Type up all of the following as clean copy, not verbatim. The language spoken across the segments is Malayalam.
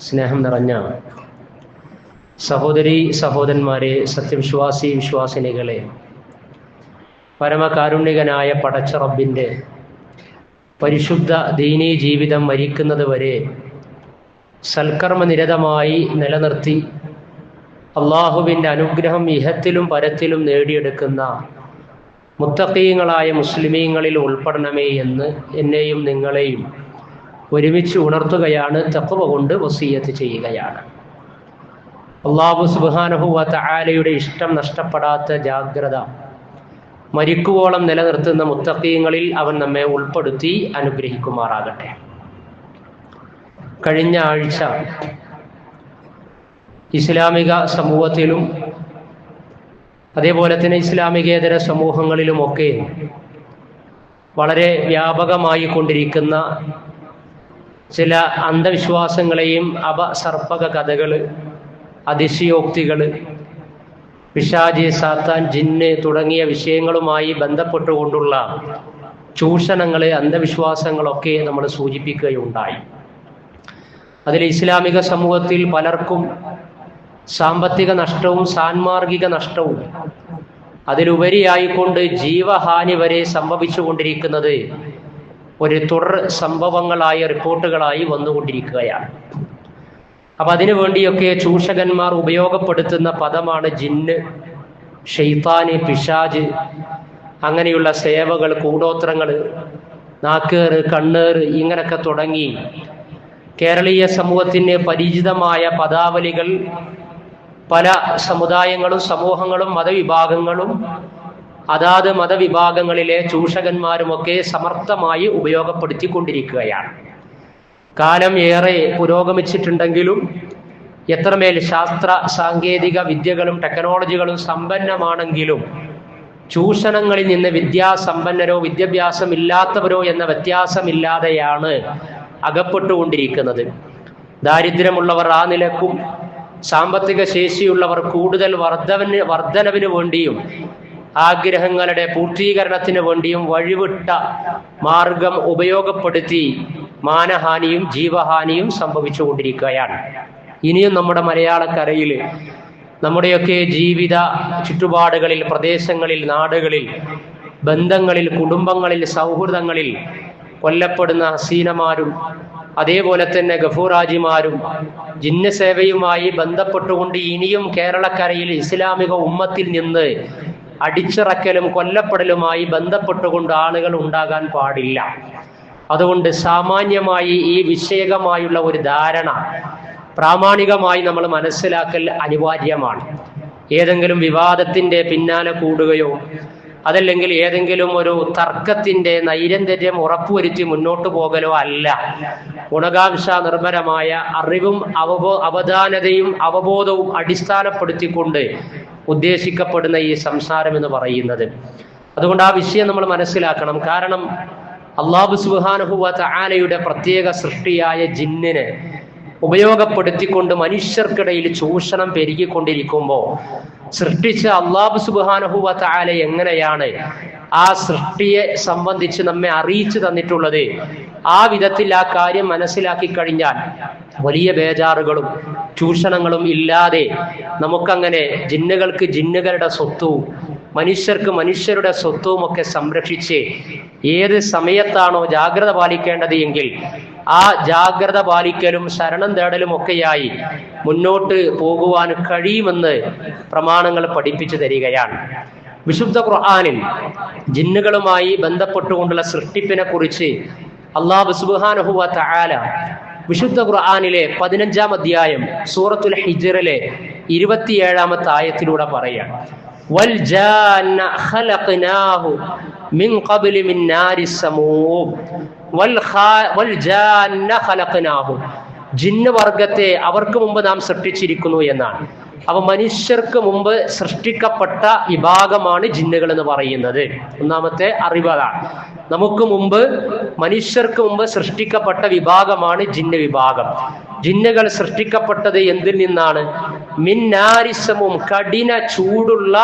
സ്നേഹം നിറഞ്ഞ സഹോദരി സഹോദരന്മാരെ, സത്യവിശ്വാസി വിശ്വാസിനികളെ, പരമകാരുണികനായ പടച്ച റബ്ബിൻ്റെ പരിശുദ്ധ ദീനീ ജീവിതം മരിക്കുന്നത് വരെ സൽക്കർമ്മനിരതമായി നിലനിർത്തി അള്ളാഹുവിൻ്റെ അനുഗ്രഹം ഇഹത്തിലും പരത്തിലും നേടിയെടുക്കുന്ന മുത്തഖീങ്ങളായ മുസ്ലിമീങ്ങളിൽ ഉൾപ്പെടണമേ എന്ന് എന്നെയും നിങ്ങളെയും ഒരുമിച്ച് ഉണർത്തുകയാണ്, തഖ്വ കൊണ്ട് വസിയ്യത്ത് ചെയ്യുകയാണ്. അല്ലാഹു സുബ്ഹാനഹു വ തആലയുടെ ഇഷ്ടം നഷ്ടപ്പെടാത്ത ജാഗ്രത മരിക്കുവോളം നിലനിർത്തുന്ന മുത്തഖീങ്ങളിൽ അവൻ നമ്മെ ഉൾപ്പെടുത്തി അനുഗ്രഹിക്കുമാറാകട്ടെ. കഴിഞ്ഞ ആഴ്ച ഇസ്ലാമിക സമൂഹത്തിലും അതേപോലെ തന്നെ ഇസ്ലാമികേതര സമൂഹങ്ങളിലുമൊക്കെ വളരെ വ്യാപകമായി കൊണ്ടിരിക്കുന്ന ചില അന്ധവിശ്വാസങ്ങളെയും അപസർപ്പക കഥകൾ, അതിശയോക്തികൾ, പിശാച്, സാത്താൻ, ജിന്ന് തുടങ്ങിയ വിഷയങ്ങളുമായി ബന്ധപ്പെട്ടുകൊണ്ടുള്ള ചൂഷണങ്ങൾ, അന്ധവിശ്വാസങ്ങളൊക്കെ നമ്മൾ സൂചിപ്പിക്കുകയുണ്ടായി. അതിൽ ഇസ്ലാമിക സമൂഹത്തിൽ പലർക്കും സാമ്പത്തിക നഷ്ടവും സാൻമാർഗിക നഷ്ടവും അതിലുപരിയായിക്കൊണ്ട് ജീവഹാനി വരെ സംഭവിച്ചുകൊണ്ടിരിക്കുന്നത് ഒരു തുടർ സംഭവങ്ങളായ റിപ്പോർട്ടുകളായി വന്നുകൊണ്ടിരിക്കുകയാണ്. അപ്പം അതിനു വേണ്ടിയൊക്കെ ചൂഷകന്മാർ ഉപയോഗപ്പെടുത്തുന്ന പദമാണ് ജിന്ന്, ഷെയ്ത്താന്, പിശാച്, അങ്ങനെയുള്ള സേവകൾ, കൂടോത്രങ്ങൾ, നാക്കേറ്, കണ്ണേറ്, ഇങ്ങനൊക്കെ തുടങ്ങി കേരളീയ സമൂഹത്തിന് പരിചിതമായ പദാവലികൾ പല സമുദായങ്ങളും സമൂഹങ്ങളും മതവിഭാഗങ്ങളും അതാത് മതവിഭാഗങ്ങളിലെ ചൂഷകന്മാരുമൊക്കെ സമർത്ഥമായി ഉപയോഗപ്പെടുത്തിക്കൊണ്ടിരിക്കുകയാണ്. കാലം ഏറെ പുരോഗമിച്ചിട്ടുണ്ടെങ്കിലും എത്രമേൽ ശാസ്ത്ര സാങ്കേതിക വിദ്യകളും ടെക്നോളജികളും സമ്പന്നമാണെങ്കിലും ചൂഷണങ്ങളിൽ നിന്ന് വിദ്യാസമ്പന്നരോ വിദ്യാഭ്യാസം ഇല്ലാത്തവരോ എന്ന വ്യത്യാസമില്ലാതെയാണ് അകപ്പെട്ടുകൊണ്ടിരിക്കുന്നത്. ദാരിദ്ര്യമുള്ളവർ ആ നിലക്കും സാമ്പത്തിക ശേഷിയുള്ളവർ കൂടുതൽ വർധനവിന് വേണ്ടിയും ആഗ്രഹങ്ങളുടെ പൂർത്തീകരണത്തിന് വേണ്ടിയും വഴിവിട്ട മാർഗം ഉപയോഗപ്പെടുത്തി മാനഹാനിയും ജീവഹാനിയും സംഭവിച്ചുകൊണ്ടിരിക്കുകയാണ്. ഇനിയും നമ്മുടെ മലയാളക്കരയിൽ നമ്മുടെയൊക്കെ ജീവിത ചുറ്റുപാടുകളിൽ, പ്രദേശങ്ങളിൽ, നാടുകളിൽ, ബന്ധങ്ങളിൽ, കുടുംബങ്ങളിൽ, സൗഹൃദങ്ങളിൽ കൊല്ലപ്പെടുന്ന ഹസീനമാരും അതേപോലെ തന്നെ ഗഫൂറാജിമാരും ജിന്ന സേവയുമായി ബന്ധപ്പെട്ടുകൊണ്ട് ഇനിയും കേരളക്കരയിൽ ഇസ്ലാമിക ഉമ്മത്തിൽ നിന്ന് അടിച്ചിറക്കലും കൊല്ലപ്പെടലുമായി ബന്ധപ്പെട്ടുകൊണ്ട് ആളുകൾ ഉണ്ടാകാൻ പാടില്ല. അതുകൊണ്ട് സാമാന്യമായി ഈ വിഷയകമായുള്ള ഒരു ധാരണ പ്രാമാണികമായി നമ്മൾ മനസ്സിലാക്കൽ അനിവാര്യമാണ്. ഏതെങ്കിലും വിവാദത്തിൻ്റെ പിന്നാലെ കൂടുകയോ അതല്ലെങ്കിൽ ഏതെങ്കിലും ഒരു തർക്കത്തിൻ്റെ നൈരന്തര്യം ഉറപ്പുവരുത്തി മുന്നോട്ട് പോകലോ അല്ല. ഗുണകാംക്ഷ നിർഭരമായ അറിവും അവധാനതയും അവബോധവും അടിസ്ഥാനപ്പെടുത്തിക്കൊണ്ട് ഉദ്ദേശിക്കപ്പെടുന്ന ഈ സംസാരം എന്ന് പറയുന്നത്. അതുകൊണ്ട് ആ വിഷയം നമ്മൾ മനസ്സിലാക്കണം. കാരണം അല്ലാഹു സുബ്ഹാനഹു വ തആലയുടെ പ്രത്യേക സൃഷ്ടിയായ ജിന്നിനെ ഉപയോഗപ്പെടുത്തിക്കൊണ്ട് മനുഷ്യർക്കിടയിൽ ചൂഷണം പെരുകിക്കൊണ്ടിരിക്കുമ്പോൾ സൃഷ്ടിച്ച അല്ലാഹു സുബ്ഹാനഹു വ തആല എങ്ങനെയാണ് ആ സൃഷ്ടിയെ സംബന്ധിച്ച് നമ്മെ അറിയിച്ചു തന്നിട്ടുള്ളത്, ആ വിധത്തിൽ ആ കാര്യം മനസ്സിലാക്കി കഴിഞ്ഞാൽ വലിയ ബേജാറുകളും ചൂഷണങ്ങളും ഇല്ലാതെ നമുക്കങ്ങനെ ജിന്നുകൾക്ക് ജിന്നുകളുടെ സ്വത്തും മനുഷ്യർക്ക് മനുഷ്യരുടെ സ്വത്തും ഒക്കെ സംരക്ഷിച്ച് ഏത് സമയത്താണോ ജാഗ്രത പാലിക്കേണ്ടത് എങ്കിൽ ആ ജാഗ്രത പാലിക്കലും ശരണം തേടലും ഒക്കെയായി മുന്നോട്ട് പോകുവാൻ കഴിയുമെന്ന് പ്രമാണങ്ങൾ പഠിപ്പിച്ചു തരികയാണ്. വിശുദ്ധ ഖുർആനിൽ ജിന്നുകളുമായി ബന്ധപ്പെട്ടുകൊണ്ടുള്ള സൃഷ്ടിപ്പിനെ കുറിച്ച് അല്ലാഹു സുബ്ഹാനഹു വ തആല വിശുദ്ധ ഖുർആനിലെ 15-ാം അധ്യായം സൂറത്തുൽ ഹിജ്റിലെ 27-ാമത്തെ ആയത്തിലൂടെ പറയാം, വൽ ജാന്ന ഖലഖനാഹു മിൻ ഖബ്ലി മിൻ നാരിസ് സമൂം വൽ ജാന്ന ഖലഖനാഹു, ജിന്ന് വർഗത്തെ അവർക്ക് മുമ്പ് നാം സൃഷ്ടിച്ചിരിക്കുന്നു എന്നാണ്. അപ്പൊ മനുഷ്യർക്ക് മുമ്പ് സൃഷ്ടിക്കപ്പെട്ട വിഭാഗമാണ് ജിന്നുകൾ എന്ന് പറയുന്നത്. ഒന്നാമത്തെ അറിവാണ്. നമുക്ക് മുമ്പ് മനുഷ്യർക്ക് മുമ്പ് സൃഷ്ടിക്കപ്പെട്ട വിഭാഗമാണ് ജിന്ന് വിഭാഗം. ജിന്നുകൾ സൃഷ്ടിക്കപ്പെട്ടത് എന്തിൽ നിന്നാണ്? മിന്നാരിസമും കഠിന ചൂടുള്ള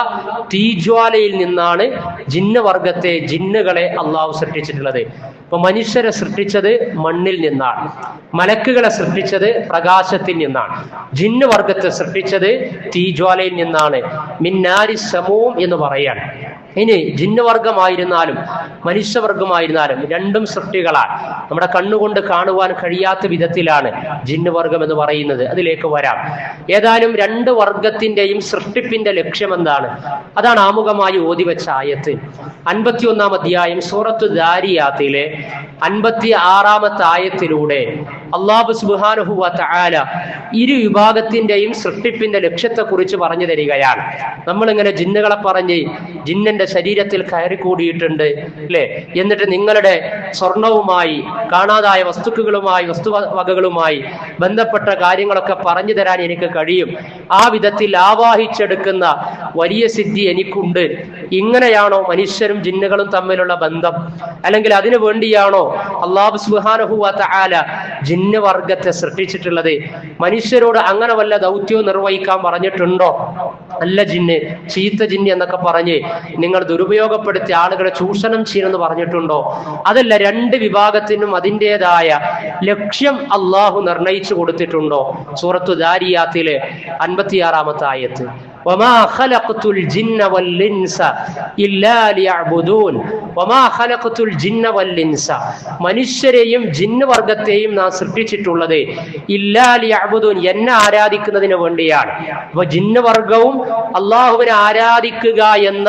തീജ്വാലയിൽ നിന്നാണ് ജിന്ന് വർഗത്തെ ജിന്നുകളെ അള്ളാഹു സൃഷ്ടിച്ചിട്ടുള്ളത്. ഇപ്പൊ മനുഷ്യരെ സൃഷ്ടിച്ചത് മണ്ണിൽ നിന്നാണ്, മലക്കുകളെ സൃഷ്ടിച്ചത് പ്രകാശത്തിൽ നിന്നാണ്, ജിന്ന് വർഗത്തെ സൃഷ്ടിച്ചത് തീജ്വാലയിൽ നിന്നാണ്. മിന്നാരിസമൂം എന്ന് പറയാണ്. ഇനി ജിന്നുവർഗമായിരുന്നാലും മനുഷ്യവർഗമായിരുന്നാലും രണ്ടും സൃഷ്ടികളാണ്. നമ്മുടെ കണ്ണുകൊണ്ട് കാണുവാൻ കഴിയാത്ത വിധത്തിലാണ് ജിന്നുവർഗം എന്ന് പറയുന്നത്. അതിലേക്ക് വരാം. ഏതായാലും രണ്ട് വർഗത്തിന്റെയും സൃഷ്ടിപ്പിന്റെ ലക്ഷ്യം എന്താണ്? അതാണ് ആമുഖമായി ഓതിവെച്ച ആയത്ത്. 51-ാം അധ്യായം സൂറത്തു ദാരിയാത്തിലെ 56-ാമത്തെ ആയത്തിലൂടെ അല്ലാഹു സുബ്ഹാനഹു വ തആല ഇരു വിഭാഗത്തിന്റെയും സൃഷ്ടിപ്പിന്റെ ലക്ഷ്യത്തെ കുറിച്ച് പറഞ്ഞു തരികയാണ്. നമ്മളിങ്ങനെ ജിന്നുകളെ പറഞ്ഞ് ജിന്നന്റെ ശരീരത്തിൽ കയറി കൂടിയിട്ടുണ്ട് അല്ലെ, എന്നിട്ട് നിങ്ങളുടെ സ്വർണവുമായി കാണാതായ വസ്തുക്കളുമായി വസ്തുവകകളുമായി ബന്ധപ്പെട്ട കാര്യങ്ങളൊക്കെ പറഞ്ഞു തരാൻ എനിക്ക് കഴിയും, ആ വിധത്തിൽ ആവാഹിച്ചെടുക്കുന്ന വലിയ സിദ്ധി എനിക്കുണ്ട്. ഇങ്ങനെയാണോ മനുഷ്യരും ജിന്നുകളും തമ്മിലുള്ള ബന്ധം? അല്ലെങ്കിൽ അതിനു വേണ്ടിയാണോ അല്ലാഹു സുബ്ഹാനഹു വ തആല ജിന്ന് വർഗത്തെ സൃഷ്ടിച്ചിട്ടുള്ളത്? മനുഷ്യരോട് അങ്ങനെ വല്ല ദൗത്യവും നിർവഹിക്കാൻ പറഞ്ഞിട്ടുണ്ടോ? നല്ല ജിന്ന്, ചീത്ത ജിന്ന് എന്നൊക്കെ പറഞ്ഞ് നിങ്ങൾ ദുരുപയോഗപ്പെടുത്തി ആളുകളെ ചൂഷണം ചെയ്യുമെന്ന് പറഞ്ഞിട്ടുണ്ടോ? അതല്ല, രണ്ട് വിഭാഗത്തിനും അതിൻ്റെതായ ലക്ഷ്യം അള്ളാഹു നിർണയിച്ചു കൊടുത്തിട്ടുണ്ടോ? സൂറത്തു ദാരിയാത്തിലെ 56-ാമത്തെ ആയത്ത്. وما خلقت الجن والانس الا ليعبدون وما خلقت الجن والانس മനുഷ്യരെയും ജിന്ന് വർഗത്തെയും നാം സൃഷ്ടിച്ചിട്ടുള്ളത് ഇല്ലാ ലിയഅ്ബുദൂൻ, എന്നെ ആരാധിക്കുന്നതിന് വേണ്ടിയാണ്. അപ്പൊ ജിന്ന് വർഗവും അള്ളാഹുവിനെ ആരാധിക്കുക എന്ന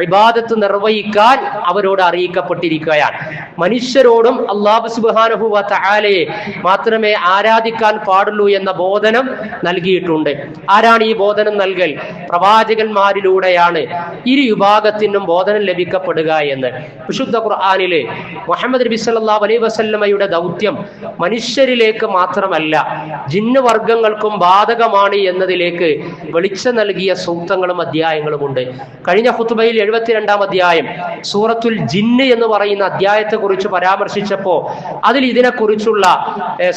ഇബാദത്ത് നിർവഹിക്കാൻ അവരോട് അറിയിക്കപ്പെട്ടിരിക്കുകയാണ്. മനുഷ്യരോടും അല്ലാഹു സുബ്ഹാനഹു വ തആലയെ മാത്രമേ ആരാധിക്കാൻ പാടുള്ളൂ എന്ന ബോധനം നൽകിയിട്ടുണ്ട്. ആരാണ് ഈ ബോധനം നൽകൽ? പ്രവാചകന്മാരിലൂടെയാണ് ഇരു വിഭാഗത്തിനും ബോധനം ലഭിക്കപ്പെടുക എന്ന്. വിശുദ്ധ ഖുർആനിലെ മുഹമ്മദ് നബി സല്ലല്ലാഹു അലൈഹി വസല്ലമയുടെ ദൗത്യം മനുഷ്യരിലേക്ക് മാത്രമല്ല ജിന്ന് വർഗങ്ങൾക്കും ബാധകമാണ് എന്നതിലേക്ക് വെളിച്ചം നൽകിയ സൂക്തങ്ങളും അധ്യായങ്ങളും ഉണ്ട്. കഴിഞ്ഞ ഖുതുബയിൽ 72-ാം അധ്യായം സൂറത്തുൽ ജിന്ന് എന്ന് പറയുന്ന അധ്യായത്തെ കുറിച്ച് പരാമർശിച്ചപ്പോ അതിൽ ഇതിനെക്കുറിച്ചുള്ള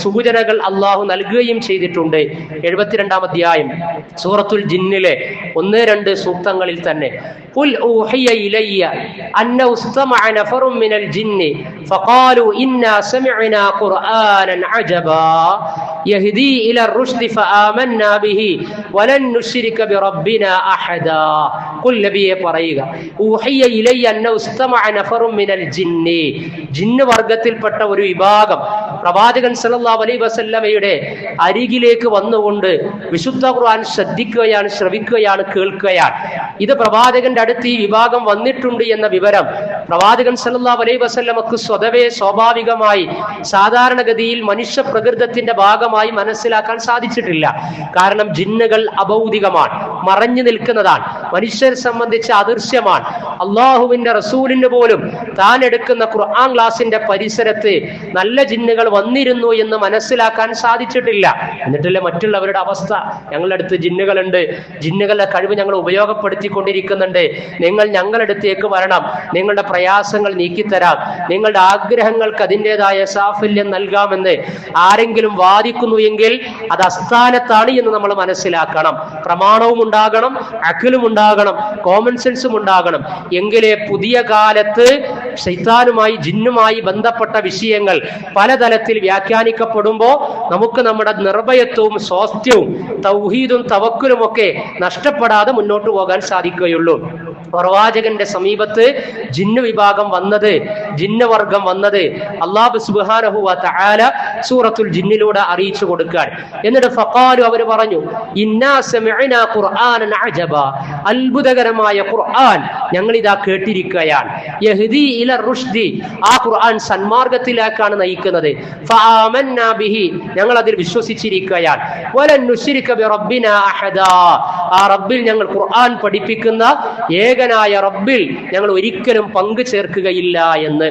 സൂചനകൾ അള്ളാഹു നൽകുകയും ചെയ്തിട്ടുണ്ട്. 72-ാം അധ്യായം സൂറത്തുൽ ജിന്നിലെ 1-2 സൂക്തങ്ങളിൽ തന്നെ ഖുൽ ഊഹിയ ഇലയ്യ അന്നഹു ഇസ്തമഅ നഫറുൻ മിനൽ ജിന്നി ഫഖാലു ഇന്നാ സമിഅനാ ഖുർആനൻ അജബാ യഹ്ദീ ഇലാ റുശ്ദി ഫആമന്നാ ബിഹി വലൻ നുശ്രിക ബിറബ്ബിനാ അഹദാ. ഖുൽ നബിയെ പറയുക, ഊഹിയ ഇലയ്യ അന്നഹു ഇസ്തമഅ നഫറുൻ മിനൽ ജിന്നി, ജിന്ന് വർഗത്തിൽപ്പെട്ട ഒരു വിഭാഗം പ്രവാചകൻ സല്ലല്ലാഹു അലൈഹി വസല്ലമയുടെ അരികിലേക്ക് വന്നുകൊണ്ട് വിശുദ്ധ ഖുർആൻ ശ്രദ്ധിക്കുകയാണ്, ശ്രവിക്കുകയാണ്, കേൾക്കുകയാണ്. ഇത് പ്രവാചകന്റെ അടുത്ത് ഈ വിഭാഗം വന്നിട്ടുണ്ട് എന്ന വിവരം പ്രവാചകൻ സല്ലല്ലാഹു അലൈഹി വസല്ലമക്ക് സ്വതവേ സ്വാഭാവികമായി സാധാരണഗതിയിൽ മനുഷ്യ പ്രകൃതത്തിന്റെ ഭാഗമായി മനസ്സിലാക്കാൻ സാധിച്ചിട്ടില്ല. കാരണം ജിന്നുകൾ അഭൗതികമാണ്, മറഞ്ഞു നിൽക്കുന്നതാണ്, മനുഷ്യരെ സംബന്ധിച്ച് അദൃശ്യമാണ്. അള്ളാഹുവിന്റെ റസൂലിന് പോലും താൻ എടുക്കുന്ന ഖുർആൻ ക്ലാസിന്റെ പരിസരത്ത് നല്ല ജിന്നുകൾ വന്നിരുന്നു എന്ന് മനസ്സിലാക്കാൻ സാധിച്ചിട്ടില്ല. എന്നിട്ടല്ലേ മറ്റുള്ളവരുടെ അവസ്ഥ, ഞങ്ങളുടെ അടുത്ത് ജിന്നുകളുണ്ട്, ജിന്നുകളുടെ കഴിവ് ഞങ്ങൾ ഉപയോഗപ്പെടുത്തിക്കൊണ്ടിരിക്കുന്നുണ്ട്, നിങ്ങൾ ഞങ്ങളുടെ അടുത്തേക്ക് വരണം, നിങ്ങളുടെ പ്രയാസങ്ങൾ നീക്കിത്തരാം, നിങ്ങളുടെ ആഗ്രഹങ്ങൾക്ക് അതിൻ്റെതായ സാഫല്യം നൽകാമെന്ന് ആരെങ്കിലും വാദിക്കുന്നു എങ്കിൽ അത് അസ്ഥാനത്താണ് എന്ന് നമ്മൾ മനസ്സിലാക്കണം. പ്രമാണവും ഉണ്ടാകണം, അഖിലും ഉണ്ടാകണം, കോമൺ സെൻസും ഉണ്ടാകണം. എങ്കിലേ പുതിയ കാലത്ത് ശൈത്താനുമായി ജിന്നുമായി ബന്ധപ്പെട്ട വിഷയങ്ങൾ പലതരത്തിൽ വ്യാഖ്യാനിക്കപ്പെടുമ്പോൾ നമുക്ക് നമ്മുടെ നിർഭയത്വവും സ്വാസ്ഥ്യവും തൗഹീദും തവക്കുലും ഒക്കെ നഷ്ടപ്പെടാതെ മുന്നോട്ട് പോകാൻ സാധിക്കുകയുള്ളൂ. പ്രവാചകന്റെ സമീപത്ത് ജിന്ന് വിഭാഗം വന്നത്, ജിന്ന് വർഗം വന്നത് അല്ലാഹു സുബ്ഹാനഹു വ തആല സൂറത്തുൽ ജിന്നിലൂടെ അറിയിച്ചു കൊടുക്കാൻ. എന്നിട്ട് ഫഖാലു, അവർ പറഞ്ഞു, ഇന്നാ സമിഅനാ ഖുർആനൻ അജബാ, അത്ഭുതകരമായ ഖുർആൻ ഞങ്ങൾ ഇതാ കേട്ടിരിക്കുകയാണ്. യഹ്ദീ ഇലാ റുശ്ദി, ആ ഖുർആൻ സന്മാർഗത്തിലേക്കാണ് നയിക്കുന്നത്. ഫആമന്നാ ബിഹി, ഞങ്ങൾ അതിൽ വിശ്വസിച്ചിരിക്കുകയാണ്. വലൻ നുശ്രിക ബിറബ്ബിനാ അഹദാ, ആ റബ്ബിൽ ഞങ്ങൾ ഖുർആൻ പഠിപ്പിക്കുന്ന ഏകനായ റബ്ബിൽ ഞങ്ങൾ ഒരിക്കലും പങ്കു ചേർക്കുകയില്ല എന്ന്.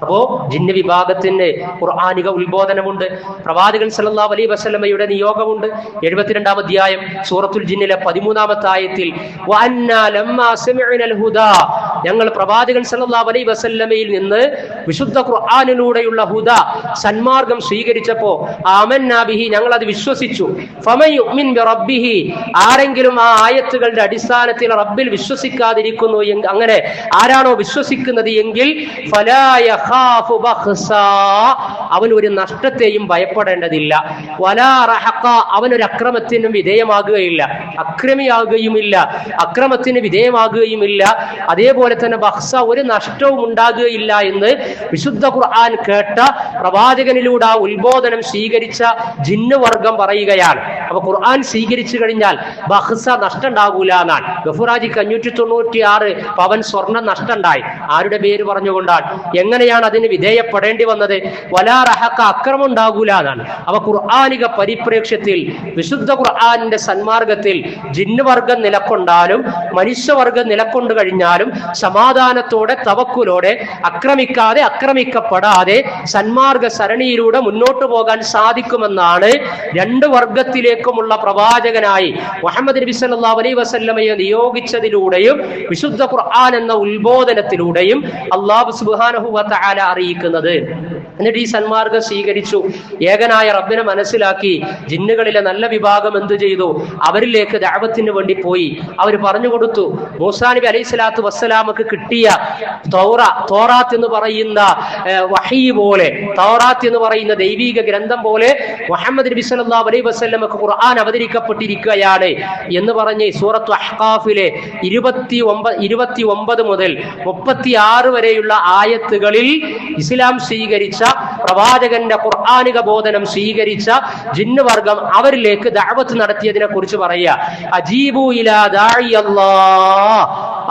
അപ്പോ ജിന്ന് വിഭാഗത്തിന് ഖുർആനിക ഉത്ബോധനമുണ്ട്, പ്രവാചകൻ സല്ലല്ലാഹു അലൈഹി വസല്ലമയുടെ നിയോഗമുണ്ട്. 72-ാം അധ്യായം സൂറത്തുൽ ജിന്നിലെ 13-ാമത്തെ ആയത്തിൽ വഅന്നാ ലമ്മാ സമിഅനൽ ഹുദാ ഞങ്ങൾ പ്രവാചകൻ സല്ലല്ലാഹു അലൈഹി വസല്ലമയിൽ നിന്ന് വിശുദ്ധ ഖുർആനിലൂടെയുള്ള ഹുദ സന്മാർഗം സ്വീകരിച്ചപ്പോ ആമന്നാ ബിഹി ഞങ്ങൾ അത് വിശ്വസിച്ചു. ഫമൻ യുഅ്മിൻ ബിറബ്ബിഹി ആരെങ്കിലും ആ ആയത്തുകളുടെ അടിസ്ഥാനത്തിൽ റബ്ബിൽ വിശ്വസിക്കാതിരിക്കുന്നു, അങ്ങനെ ആരാണോ വിശ്വസിക്കുന്നത് എങ്കിൽ ഫലാ യഖാഫു ബഖ്സാ അവൻ ഒരു നഷ്ടത്തെയും ഭയപ്പെടേണ്ടതില്ല. വലാ റഹഖ അവനൊരു അക്രമത്തിനും വിധേയമാകുകയില്ല, അക്രമിയാകുകയുമില്ല, അക്രമത്തിന് വിധേയമാകുകയുമില്ല. അതേപോലെ തന്നെ ബഖ്സ ഒരു നഷ്ടവും ഉണ്ടാകുകയില്ല എന്ന് വിശുദ്ധ ഖുർആൻ കേട്ട പ്രവാചകനിലൂടെ ആ ഉത്ബോധനം സ്വീകരിച്ച ജിന്ന് വർഗം പറയുകയാണ്. അപ്പൊ ഖുർആൻ സ്വീകരിച്ചു കഴിഞ്ഞാൽ ബഖ്സ നഷ്ടം ഉണ്ടാകൂല എന്നാണ്. ഗഫൂറാജിക്ക് 596 പവൻ സ്വർണം നഷ്ടമുണ്ടായി. ആരുടെ പേര് പറഞ്ഞുകൊണ്ടാണ്? എങ്ങനെയാണ് അതിന് വിധേയപ്പെടേണ്ടി വന്നത്? വലാ റഹഖ അക്രമം ഉണ്ടാകൂല എന്നാണ്. അപ്പൊ ഖുർആനിക പരിപ്രേക്ഷ്യത്തിൽ വിശുദ്ധ ഖുർആനിന്റെ സന്മാർഗത്തിൽ ജിന്നുവർഗം നിലക്കൊണ്ടാലും മനുഷ്യവർഗം നിലക്കൊണ്ടു കഴിഞ്ഞാലും സമാധാനത്തോടെ തവക്കുലോടെ ആക്രമിക്കാതെ ആക്രമിക്കപ്പെടാതെ സന്മാർഗ സരണിയിലൂടെ മുന്നോട്ട് പോകാൻ സാധിക്കുമെന്നാണ് രണ്ട് വർഗത്തിലേക്കുമുള്ള പ്രവാചകനായി മുഹമ്മദ് നബി സല്ലല്ലാഹു അലൈഹി വസല്ലമയെ നിയോഗിച്ചതിലൂടെയും വിശുദ്ധ ഖുർആൻ എന്ന ഉത്ബോധനത്തിലൂടെയും അല്ലാഹു സുബ്ഹാനഹു വ തആല അറിയിക്കുന്നത്. എന്നിട്ട് ഈ സന്മാർഗം സ്വീകരിച്ചു, ഏകനായ റബ്ബിനെ മനസ്സിലാക്കി. ജിന്നുകളിലെ നല്ല വിഭാഗം എന്ത് ചെയ്തു? അവരിലേക്ക് ദഅവത്തിന് വേണ്ടി പോയി. അവർ പറഞ്ഞു കൊടുത്തു. മൂസാ നബി അലൈഹി സ്വലാത്തു വസ്സലാമക്ക് കിട്ടിയ തോറാത്ത് എന്ന് പറയുന്ന വഹീ പോലെ, തൗറാത്ത് എന്ന് പറയുന്ന ദൈവിക ഗ്രന്ഥം പോലെ മുഹമ്മദ് നബി സല്ലല്ലാഹു അലൈഹി വസല്ലമക്ക് ഖുർആൻ അവതരിക്കപ്പെട്ടിരിക്കുകയാണ് എന്ന് പറഞ്ഞ് സൂറത്തു അഹ്ഖാഫിലെ 29 മുതൽ 36 വരെയുള്ള ആയത്തുകളിൽ ഇസ്ലാം സ്വീകരിച്ച പ്രവാചകന്റെ ഖുർആനിക ബോധനം സ്വീകരിച്ച ജിന്ന് വർഗം അവരിലേക്ക് ദഅവത്ത് നടത്തിയതിനെ കുറിച്ച് പറയുക. അജീബു ഇലാ ദാഇ അല്ലാഹ്,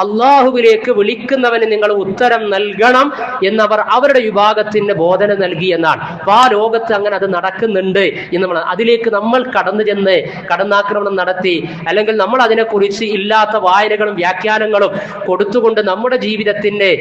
അള്ളാഹുവിലേക്ക് വിളിക്കുന്നവന് നിങ്ങൾ ഉത്തരം നൽകണം എന്നവർ അവരുടെ വിഭാഗത്തിന് ബോധന നൽകി എന്നാണ്. അപ്പൊ ആ ലോകത്ത് അങ്ങനെ അത് നടക്കുന്നുണ്ട് എന്ന് നമ്മൾ അതിലേക്ക് നമ്മൾ കടന്നു ചെന്ന് കടന്നാക്രമണം നടത്തി അല്ലെങ്കിൽ നമ്മൾ അതിനെക്കുറിച്ച് ഇല്ലാത്ത വായനകളും വ്യാഖ്യാനങ്ങളും കൊടുത്തുകൊണ്ട് നമ്മുടെ ജീവിതത്തിന്റെ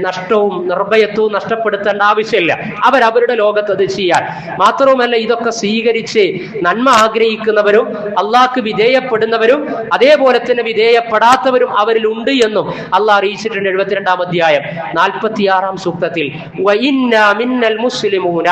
നഷ്ടവും നിർഭയത്വവും നഷ്ടപ്പെടുത്തേണ്ട ആവശ്യമില്ല. അവരവരുടെ ലോകത്ത് അത് ചെയ്യാൻ മാത്രവുമല്ല, ഇതൊക്കെ സ്വീകരിച്ച് നന്മ ആഗ്രഹിക്കുന്നവരും അള്ളാഹ്ക്ക് വിധേയപ്പെടുന്നവരും അതേപോലെ തന്നെ വിധേയപ്പെടാത്തവരും അവരിൽ ഉണ്ട് എന്നും അള്ളാഹ് അറിയിച്ചിട്ടുണ്ട്. 72-ാം അധ്യായം 46-ാം സൂക്തത്തിൽ വഇന്നാ മിന്നൽ മുസ്ലിമൂന,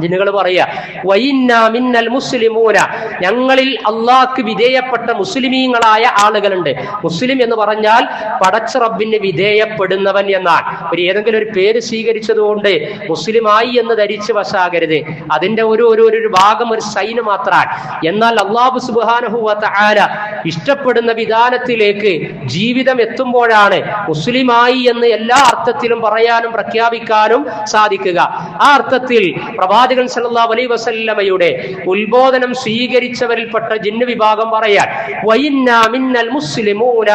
ജിന്നുകൾ പറയാ വഇന്നാ മിന്നൽ മുസ്ലിമൂന, ഞങ്ങളിൽ അള്ളാഹ്ക്ക് വിധേയപ്പെട്ട മുസ്ലിമീങ്ങളായ ആളുകളുണ്ട്. മുസ്ലിം എന്ന് പറഞ്ഞാൽ പടച്ച റബ്ബിന് വിധേയപ്പെടുന്നവൻ എന്നാണ്. ഒരു ഏതെങ്കിലും ഒരു പേര് സ്വീകരിച്ചതുകൊണ്ട് മുസ്ലിമായി എന്ന് ധരിച്ച് വശാകരുത്. അതിന്റെ ഒരു ഭാഗം ഒരു സൈന് മാത്രമാണ്. എന്നാൽ അല്ലാഹു സുബ്ഹാനഹു വ തആല ഇഷ്ടപ്പെടുന്ന വിധാനത്തിലേക്ക് ജീവിതം എത്തുമ്പോഴാണ് മുസ്ലിമായി എന്ന് എല്ലാ അർത്ഥത്തിലും പറയാനും പ്രഖ്യാപിക്കാനും സാധിക്കുക. ആ അർത്ഥത്തിൽ പ്രവാചകൻ സല്ലല്ലാഹു അലൈഹി വസല്ലമയുടെ ഉത്ബോധനം സ്വീകരിച്ചവരിൽപ്പെട്ട ജിന്ന് വിഭാഗം പറയാൻ വഇന്നാ മിന്നൽ മുസ്ലിമൂന,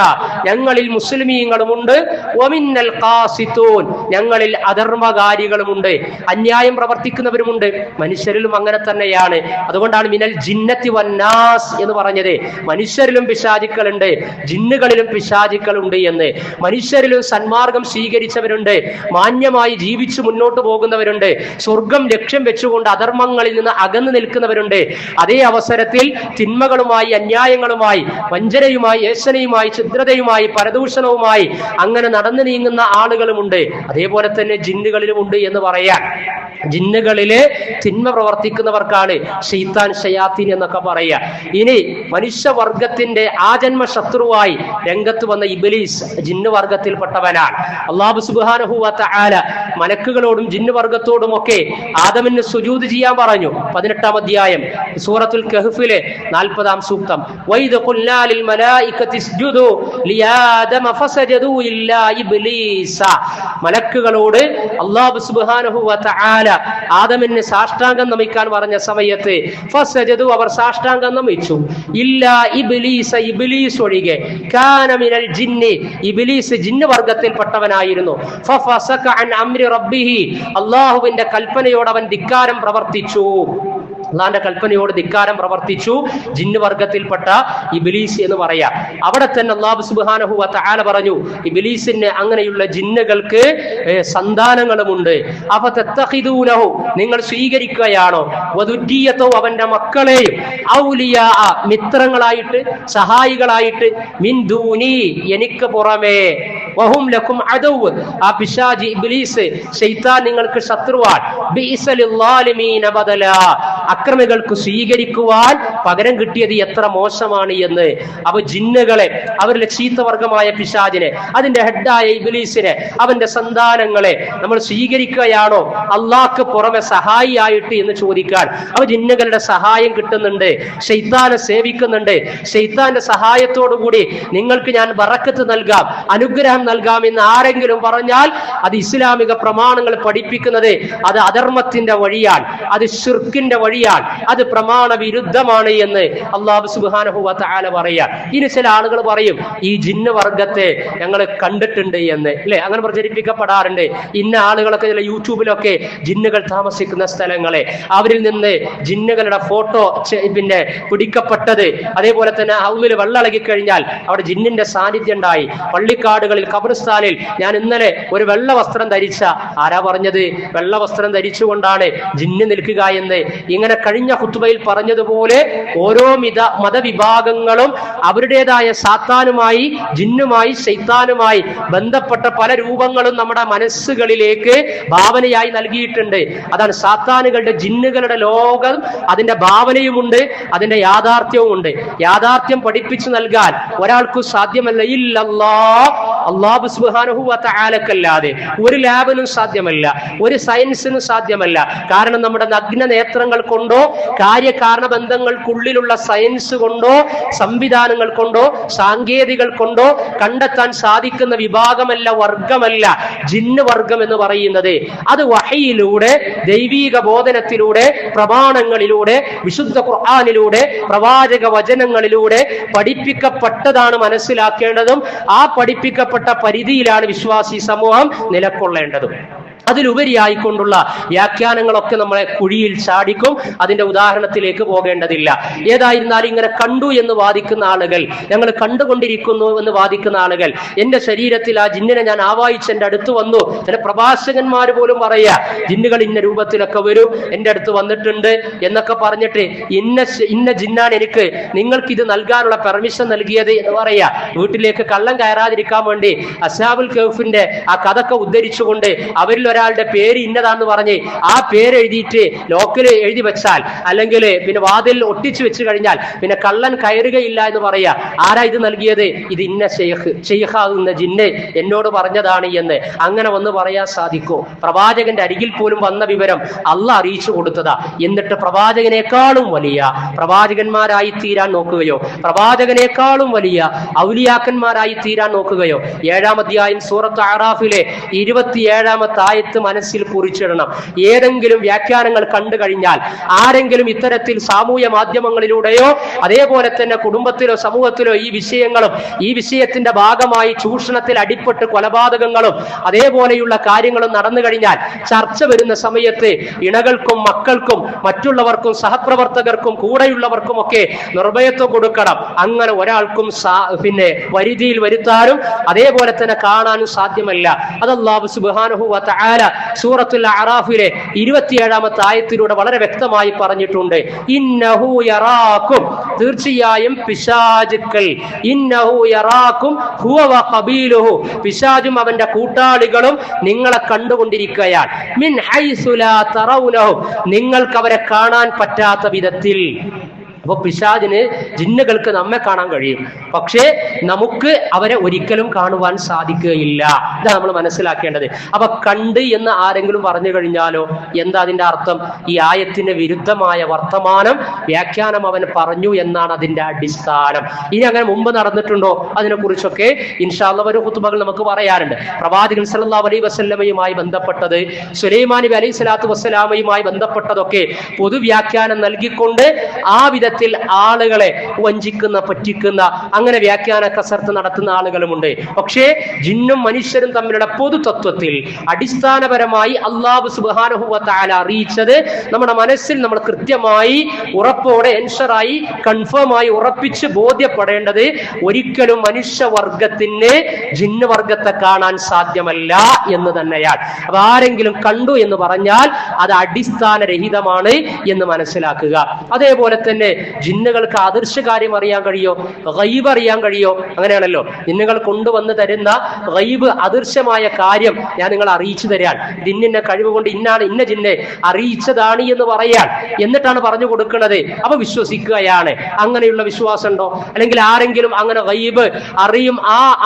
ഞങ്ങളിൽ മുസ്ലിമീങ്ങളുമുണ്ട്, വമിന്നൽ ഖാസിതൂൻ, ഞങ്ങളിൽ അധർമ്മകാരികളുമുണ്ട്, അന്യായം പ്രവർത്തിക്കുന്നവരുമുണ്ട്. മനുഷ്യരിലും അങ്ങനെ തന്നെയാണ്. അതുകൊണ്ടാണ് മിനൽ ജിന്നത്തി വന്നാസ് എന്ന് പറഞ്ഞത്. മനുഷ്യരിലും പിശാചുക്കളുണ്ട്, ജിന്നുകളിലും പിശാചുക്കളുണ്ട് എന്ന്. മനുഷ്യരിലും സന്മാർഗം സ്വീകരിച്ചവരുണ്ട്, മാന്യമായി ജീവിച്ചു മുന്നോട്ട് പോകുന്നവരുണ്ട്, സ്വർഗം ലക്ഷ്യം വെച്ചുകൊണ്ട് അധർമ്മങ്ങളിൽ നിന്ന് അകന്നു നിൽക്കുന്നവരുണ്ട്. അതേ അവസരത്തിൽ തിന്മകളുമായി അന്യായങ്ങളുമായി വഞ്ചനയുമായി ഏശനയുമായി ഛിദ്രതയുമായി പരദൂഷണവുമായി അങ്ങനെ നടന്നു നീങ്ങുന്ന ആളുകളുമുണ്ട്. അതേപോലെ തന്നെ ജിന്നുകളിലുമുണ്ട് എന്ന് പറയാൻ. ജിന്നുകളിലെ തിന്മ പ്രവർത്തിക്കുന്നവർക്കാണ് ശൈത്താൻ ശയാത്തീൻ എന്നൊക്കെ പറയുക. ഇനി മനുഷ്യവർഗത്തിന്റെ ആജന്മ ശത്രുവായി രംഗത്ത് വന്ന ഇബ്ലീസ് ജിന്ന് വർഗത്തിൽപ്പെട്ടവനാണ്. അല്ലാഹു സുബ്ഹാനഹു വ തആല മലക്കുകളോടും ജിന്ന് വർഗത്തോടും ഒക്കെ ആദമിന് സുജൂദ് ചെയ്യാൻ പറഞ്ഞു. 18-ാം അധ്യായം സൂറത്തുൽ കഹ്ഫിലെ 40-ാം സൂക്തം വൈദ ഖുൽനാ ലിൽ മലായികതി ഇസ്ജുദു ലിആദമ ഫസജദു ഇല്ലാ ഇബ്ലീസ, മലക്കുകളോട് അല്ലാഹു സുബ്ഹാനഹു വ തആല ആദമിന് സാഷ്ടാംഗം നമിക്കാൻ പറഞ്ഞ സമയത്ത് ഫസജദു അവർ സാഷ്ടാംഗം നമിച്ചു. ഇല്ലാ ഇബ്ലീസ, ഇബ്ലീസ് ഒഴികെ, കാന മിനൽ ജിന്നി, ഇബ്ലീസ് ജിന്ന് വർഗത്തിൽപ്പെട്ടവനായിരുന്നു. ഫഫസക അൻ അംരി റബ്ബിഹി, അല്ലാഹുവിന്റെ കൽപ്പനയോട് അവൻ ധിക്കാരം പ്രവർത്തിച്ചു. അള്ളാന്റെ കൽപ്പനയോട് ധിക്കാരം പ്രവർത്തിച്ചു. ജിന്ന് വർഗത്തിൽപ്പെട്ട ഇബ്ലീസ് എന്ന് പറയാം. അവിടെ തന്നെ അല്ലാഹു സുബ്ഹാനഹു വ തആല പറഞ്ഞു, ഇബ്ലീസിന് അങ്ങനെയുള്ള ജിന്നുകൾക്ക് സന്താനങ്ങളുമുണ്ട്. അഫതത്തഖിദൂനഹു, നിങ്ങൾ സ്വീകരിക്കുകയാണോ, വദുരിയതോ, അവന്റെ മക്കളെയും, ഔലിയാ, മിത്രങ്ങളായിട്ട് സഹായികളായിട്ട്, മിൻ ദൂനി, എനിക്ക് പുറമേ, വഹും ലക്കും അദവ്, ആ പിശാച് ഇബ്ലീസ് ശൈത്താൻ നിങ്ങൾക്ക് ശത്രുവാൻ. ബിഇസ ലിസ്സാലിമീന ബദല, അക്രമികൾക്ക് സ്വീകരിക്കുവാൻ പകരം കിട്ടിയത് എത്ര മോശമാണ് എന്ന്. അപ്പൊ ജിന്നുകളെ, അവരിലെ ചീത്തവർഗമായ പിശാചിനെ, അതിന്റെ ഹെഡായ ഇബ്ലീസിനെ, അവന്റെ സന്താനങ്ങളെ നമ്മൾ സ്വീകരിക്കുകയാണോ അള്ളാഹ്ക്ക് പുറമെ സഹായിയായിട്ട് എന്ന് ചോദിക്കാൻ. അവ ജിന്നുകളുടെ സഹായം കിട്ടുന്നുണ്ട്, ശൈത്താനെ സേവിക്കുന്നുണ്ട്. ശൈത്താന്റെ സഹായത്തോടുകൂടി നിങ്ങൾക്ക് ഞാൻ ബറക്കത്ത് നൽകാം, അനുഗ്രഹം നൽകാം എന്ന് ആരെങ്കിലും പറഞ്ഞാൽ അത് ഇസ്ലാമിക പ്രമാണങ്ങൾ പഠിപ്പിക്കുന്നത് അത് അധർമ്മത്തിന്റെ വഴിയാണ്, അത് ശിർക്കിന്റെ വഴിയാണ്, അത് പ്രമാണ വിരുദ്ധമാണ് എന്ന് അല്ലാഹു സുബ്ഹാനഹു വ തആല പറയാ. ഇനി ചില ആളുകൾ പറയും ഈ ജിന്ന് വർഗത്തെ ഞങ്ങൾ കണ്ടിട്ടുണ്ട് എന്ന്, അല്ലെ? അങ്ങനെ പ്രചരിപ്പിക്കപ്പെടാറുണ്ട്. ഇന്ന ആളുകളൊക്കെ ചില യൂട്യൂബിലൊക്കെ ജിന്നുകൾ താമസിക്കുന്ന സ്ഥലങ്ങളെ, അവരിൽ നിന്ന് ജിന്നുകളുടെ ഫോട്ടോ പിന്നെ പിടിക്കപ്പെട്ടത്, അതേപോലെ തന്നെ ഹൗലിൽ വെള്ളമിളകി കഴിഞ്ഞാൽ അവിടെ ജിന്നിന്റെ സാന്നിധ്യം ഉണ്ടായി. പള്ളിക്കാടുകളിൽ, ഖബർസ്ഥാനിൽ ഞാൻ ഇന്നലെ ഒരു വെള്ള വസ്ത്രം ധരിച്ച, ആരാ പറഞ്ഞത് വെള്ള വസ്ത്രം ധരിച്ചുകൊണ്ടാണ് ജിന്ന് നിൽക്കുക എന്ന്? ഇങ്ങനെ കഴിഞ്ഞ ഖുത്ബയിൽ പറഞ്ഞതുപോലെ ഓരോ മതവിഭാഗങ്ങളും അവരുടേതായ സാത്താനുമായി, ജിന്നുമായി, ശൈത്താനുമായി ബന്ധപ്പെട്ട പല രൂപങ്ങളും നമ്മുടെ മനസ്സുകളിലേക്ക് ഭാവനയായി നൽകിയിട്ടുണ്ട്. അതാണ് സാത്താനുകളുടെ, ജിന്നുകളുടെ ലോകം. അതിന്റെ ഭാവനയുമുണ്ട്, അതിന്റെ യാഥാർത്ഥ്യവും ഉണ്ട്. യാഥാർത്ഥ്യം പഠിപ്പിച്ചു നൽകാൻ ഒരാൾക്കും സാധ്യമല്ല, അല്ലാഹു സുബ്ഹാനഹു വ തആലക്കല്ലാതെ. ഒരു ലാബിനും സാധ്യമല്ല, ഒരു സയൻസിനും സാധ്യമല്ല. കാരണം നമ്മുടെ നഗ്ന നേത്രങ്ങൾ കൊണ്ടോ കാര്യകാരണ ബന്ധങ്ങൾക്കുള്ളിലുള്ള സയൻസ് കൊണ്ടോ സംവിധാനങ്ങൾ കൊണ്ടോ സാങ്കേതികൾ കൊണ്ടോ കണ്ടെത്താൻ സാധിക്കുന്ന വിഭാഗമല്ല, വർഗമല്ല ജിന്ന് വർഗം എന്ന് പറയുന്നത്. അത് വഹയിലൂടെ, ദൈവീക ബോധനത്തിലൂടെ, പ്രമാണങ്ങളിലൂടെ, വിശുദ്ധ ഖുർആനിലൂടെ, പ്രവാചക വചനങ്ങളിലൂടെ പഠിപ്പിക്കപ്പെട്ടതാണ് മനസ്സിലാക്കേണ്ടതും. ആ പഠിപ്പിക്കപ്പെട്ട പരിധിയിലാണ് വിശ്വാസി സമൂഹം നിലകൊള്ളേണ്ടതും. അതിലുപരിയായിക്കൊണ്ടുള്ള വ്യാഖ്യാനങ്ങളൊക്കെ നമ്മളെ കുഴിയിൽ ചാടിക്കും. അതിന്റെ ഉദാഹരണത്തിലേക്ക് പോകേണ്ടതില്ല. ഏതായിരുന്നാലും ഇങ്ങനെ കണ്ടു എന്ന് വാദിക്കുന്ന ആളുകൾ, ഞങ്ങൾ കണ്ടുകൊണ്ടിരിക്കുന്നു എന്ന് വാദിക്കുന്ന ആളുകൾ, എന്റെ ശരീരത്തിൽ ആ ജിന്നിനെ ഞാൻ ആവാഹിച്ച് എന്റെ അടുത്ത് വന്നു. ചില പ്രഭാഷകന്മാർ പോലും പറയാ ജിന്നുകൾ ഇന്ന രൂപത്തിലൊക്കെ വരും, എന്റെ അടുത്ത് വന്നിട്ടുണ്ട് എന്നൊക്കെ പറഞ്ഞിട്ട് ഇന്ന ജിന്നാണ് എനിക്ക് നിങ്ങൾക്ക് ഇത് നൽകാനുള്ള പെർമിഷൻ നൽകിയത് എന്ന് പറയാ. വീട്ടിലേക്ക് കള്ളം കയറാതിരിക്കാൻ വേണ്ടി അസ്ഹാബുൽ കഹ്ഫിന്റെ ആ കഥക്കെ ഉദ്ധരിച്ചുകൊണ്ട് അവരിൽ ഒരാളുടെ പേര് ഇന്നതാന്ന് പറഞ്ഞ് ആ പേര് എഴുതിയിട്ട് ലോക്കൽ എഴുതി വെച്ചാൽ, അല്ലെങ്കിൽ പിന്നെ വാതിൽ ഒട്ടിച്ചു വെച്ച് കഴിഞ്ഞാൽ പിന്നെ കള്ളൻ കയറുകയില്ല എന്ന് പറയാ. ആരാ ഇത് നൽകിയത്? ഇത് ഇന്ന ഷെയ്ഖാകുന്ന ജിന്ന് എന്നോട് പറഞ്ഞതാണ് എന്ന് അങ്ങനെ വന്ന് പറയാൻ സാധിക്കോ? പ്രവാചകന്റെ അരികിൽ പോലും വന്ന വിവരം അള്ളാഹ് അറിയിച്ചു കൊടുത്തതാ. എന്നിട്ട് പ്രവാചകനേക്കാളും വലിയ പ്രവാചകന്മാരായി തീരാൻ നോക്കുകയോ, പ്രവാചകനേക്കാളും വലിയ ഔലിയാക്കന്മാരായി തീരാൻ നോക്കുകയോ? 7-ാം അധ്യായം സൂറത്ത് അറാഫിലെ 27-ാമത്തെ ആയത്ത് മനസ്സിൽ കുറിച്ചിടണം. ഏതെങ്കിലും വ്യാഖ്യാനങ്ങൾ കണ്ടു കഴിഞ്ഞാൽ, ആരെങ്കിലും ഇത്തരത്തിൽ സാമൂഹ്യ മാധ്യമങ്ങളിലൂടെയോ അതേപോലെ തന്നെ കുടുംബത്തിലോ സമൂഹത്തിലോ ഈ വിഷയങ്ങളും ഈ വിഷയത്തിന്റെ ഭാഗമായി ചൂഷണത്തിൽ അടിപ്പെട്ട് കൊലപാതകങ്ങളും അതേപോലെയുള്ള കാര്യങ്ങളും നടന്നു കഴിഞ്ഞാൽ ചർച്ച വരുന്ന സമയത്ത് ഇണകൾക്കും മക്കൾക്കും മറ്റുള്ളവർക്കും സഹപ്രവർത്തകർക്കും കൂടെയുള്ളവർക്കും ഒക്കെ നിർഭയത്വം കൊടുക്കണം. അങ്ങനെ ഒരാൾക്കും പിന്നെ വരുതിയിൽ വരുത്താനും അതേപോലെ തന്നെ കാണാനും സാധ്യമല്ല. അത് അല്ലാഹു സുബ്ഹാനഹു വ തആല സൂറത്തുൽ അറാഫിലെ 27-ാമത്തെ ആയത്തിലൂടെ വളരെ വ്യക്തമായി പറഞ്ഞിട്ടുണ്ട്. ഇന്നഹു യറാക്കും, തീർച്ചയായും പിശാചുക്കൾ, ഇന്നഹു യറാക്കും ഹുവ വ ഖബീലുഹു, പിശാചും അവന്റെ കൂട്ടാളികളും നിങ്ങളെ കണ്ടുകൊണ്ടിരിക്കുകയാണ്. മിൻ ഹൈസു ലാ തറൗനഹും, നിങ്ങൾക്ക് അവരെ കാണാൻ പറ്റാത്ത വിധത്തിൽ. അപ്പൊ പിശാചിന്, ജിന്നുകൾക്ക് നമ്മെ കാണാൻ കഴിയും, പക്ഷേ നമുക്ക് അവരെ ഒരിക്കലും കാണുവാൻ സാധിക്കുകയില്ല. ഇതാണ് നമ്മൾ മനസ്സിലാക്കേണ്ടത്. അപ്പൊ കണ്ട് എന്ന് ആരെങ്കിലും പറഞ്ഞു കഴിഞ്ഞാലോ എന്താ അതിന്റെ അർത്ഥം? ഈ ആയത്തിന് വിരുദ്ധമായ വർത്തമാനം, വ്യാഖ്യാനം അവൻ പറഞ്ഞു എന്നാണ് അതിന്റെ അടിസ്ഥാനം. ഇനി അങ്ങനെ മുമ്പ് നടന്നിട്ടുണ്ടോ അതിനെ കുറിച്ചൊക്കെ ഇൻഷാ അല്ലാഹ് ഒരു ഖുതുബകൾ നമുക്ക് പറയാറുണ്ട്. പ്രവാചകൻ സല്ലല്ലാഹു അലൈഹി വസല്ലമയുമായി ബന്ധപ്പെട്ടത്, സുലൈമാൻ നബി അലൈഹി സ്വലാത്തു വസ്സലാമയുമായി ബന്ധപ്പെട്ടതൊക്കെ പൊതുവ്യാഖ്യാനം നൽകിക്കൊണ്ട് ആ വിധത്തിൽ ആളുകളെ വഞ്ചിക്കുന്ന, പറ്റിക്കുന്ന, അങ്ങനെ വ്യാഖ്യാന കസർത്ത് നടത്തുന്ന ആളുകളുമുണ്ട്. പക്ഷേ ജിന്നും മനുഷ്യരും തമ്മിലുള്ള പൊതു തത്വത്തിൽ അടിസ്ഥാനപരമായി അല്ലാഹു സുബ്ഹാനഹു വ തആല അറിയിച്ചത് നമ്മുടെ മനസ്സിൽ നമ്മൾ കൃത്യമായി ഉറപ്പോടെ എൻഷറായി കൺഫേമായി ഉറപ്പിച്ച് ബോധ്യപ്പെടേണ്ടത് ഒരിക്കലും മനുഷ്യവർഗത്തിന് ജിന്ന് വർഗത്തെ കാണാൻ സാധ്യമല്ല എന്ന് തന്നെയാണ്. അപ്പൊ ആരെങ്കിലും കണ്ടു എന്ന് പറഞ്ഞാൽ അത് അടിസ്ഥാനരഹിതമാണ് എന്ന് മനസ്സിലാക്കുക. അതേപോലെ തന്നെ ജിന്നുകൾക്ക് അദൃശ്യ കാര്യം അറിയാൻ കഴിയോ? ഗൈബ് അറിയാൻ കഴിയോ? അങ്ങനെയാണല്ലോ, ജിന്നുകൾ കൊണ്ടുവന്ന് തരുന്ന ഗൈബ് അദൃശ്യമായ കാര്യം ഞാൻ നിങ്ങളെ അറിയിച്ചു തരാൻ, ജിന്നിന്റെ കഴിവ് കൊണ്ട് ഇന്നാണ് ഇന്ന ജിന്നെ അറിയിച്ചതാണ് എന്ന് പറയാൻ, എന്നിട്ടാണ് പറഞ്ഞു കൊടുക്കുന്നത്. അപ്പൊ വിശ്വസിക്കുകയാണ്. അങ്ങനെയുള്ള വിശ്വാസം ഉണ്ടോ? അല്ലെങ്കിൽ ആരെങ്കിലും അങ്ങനെ ഗൈബ് അറിയും,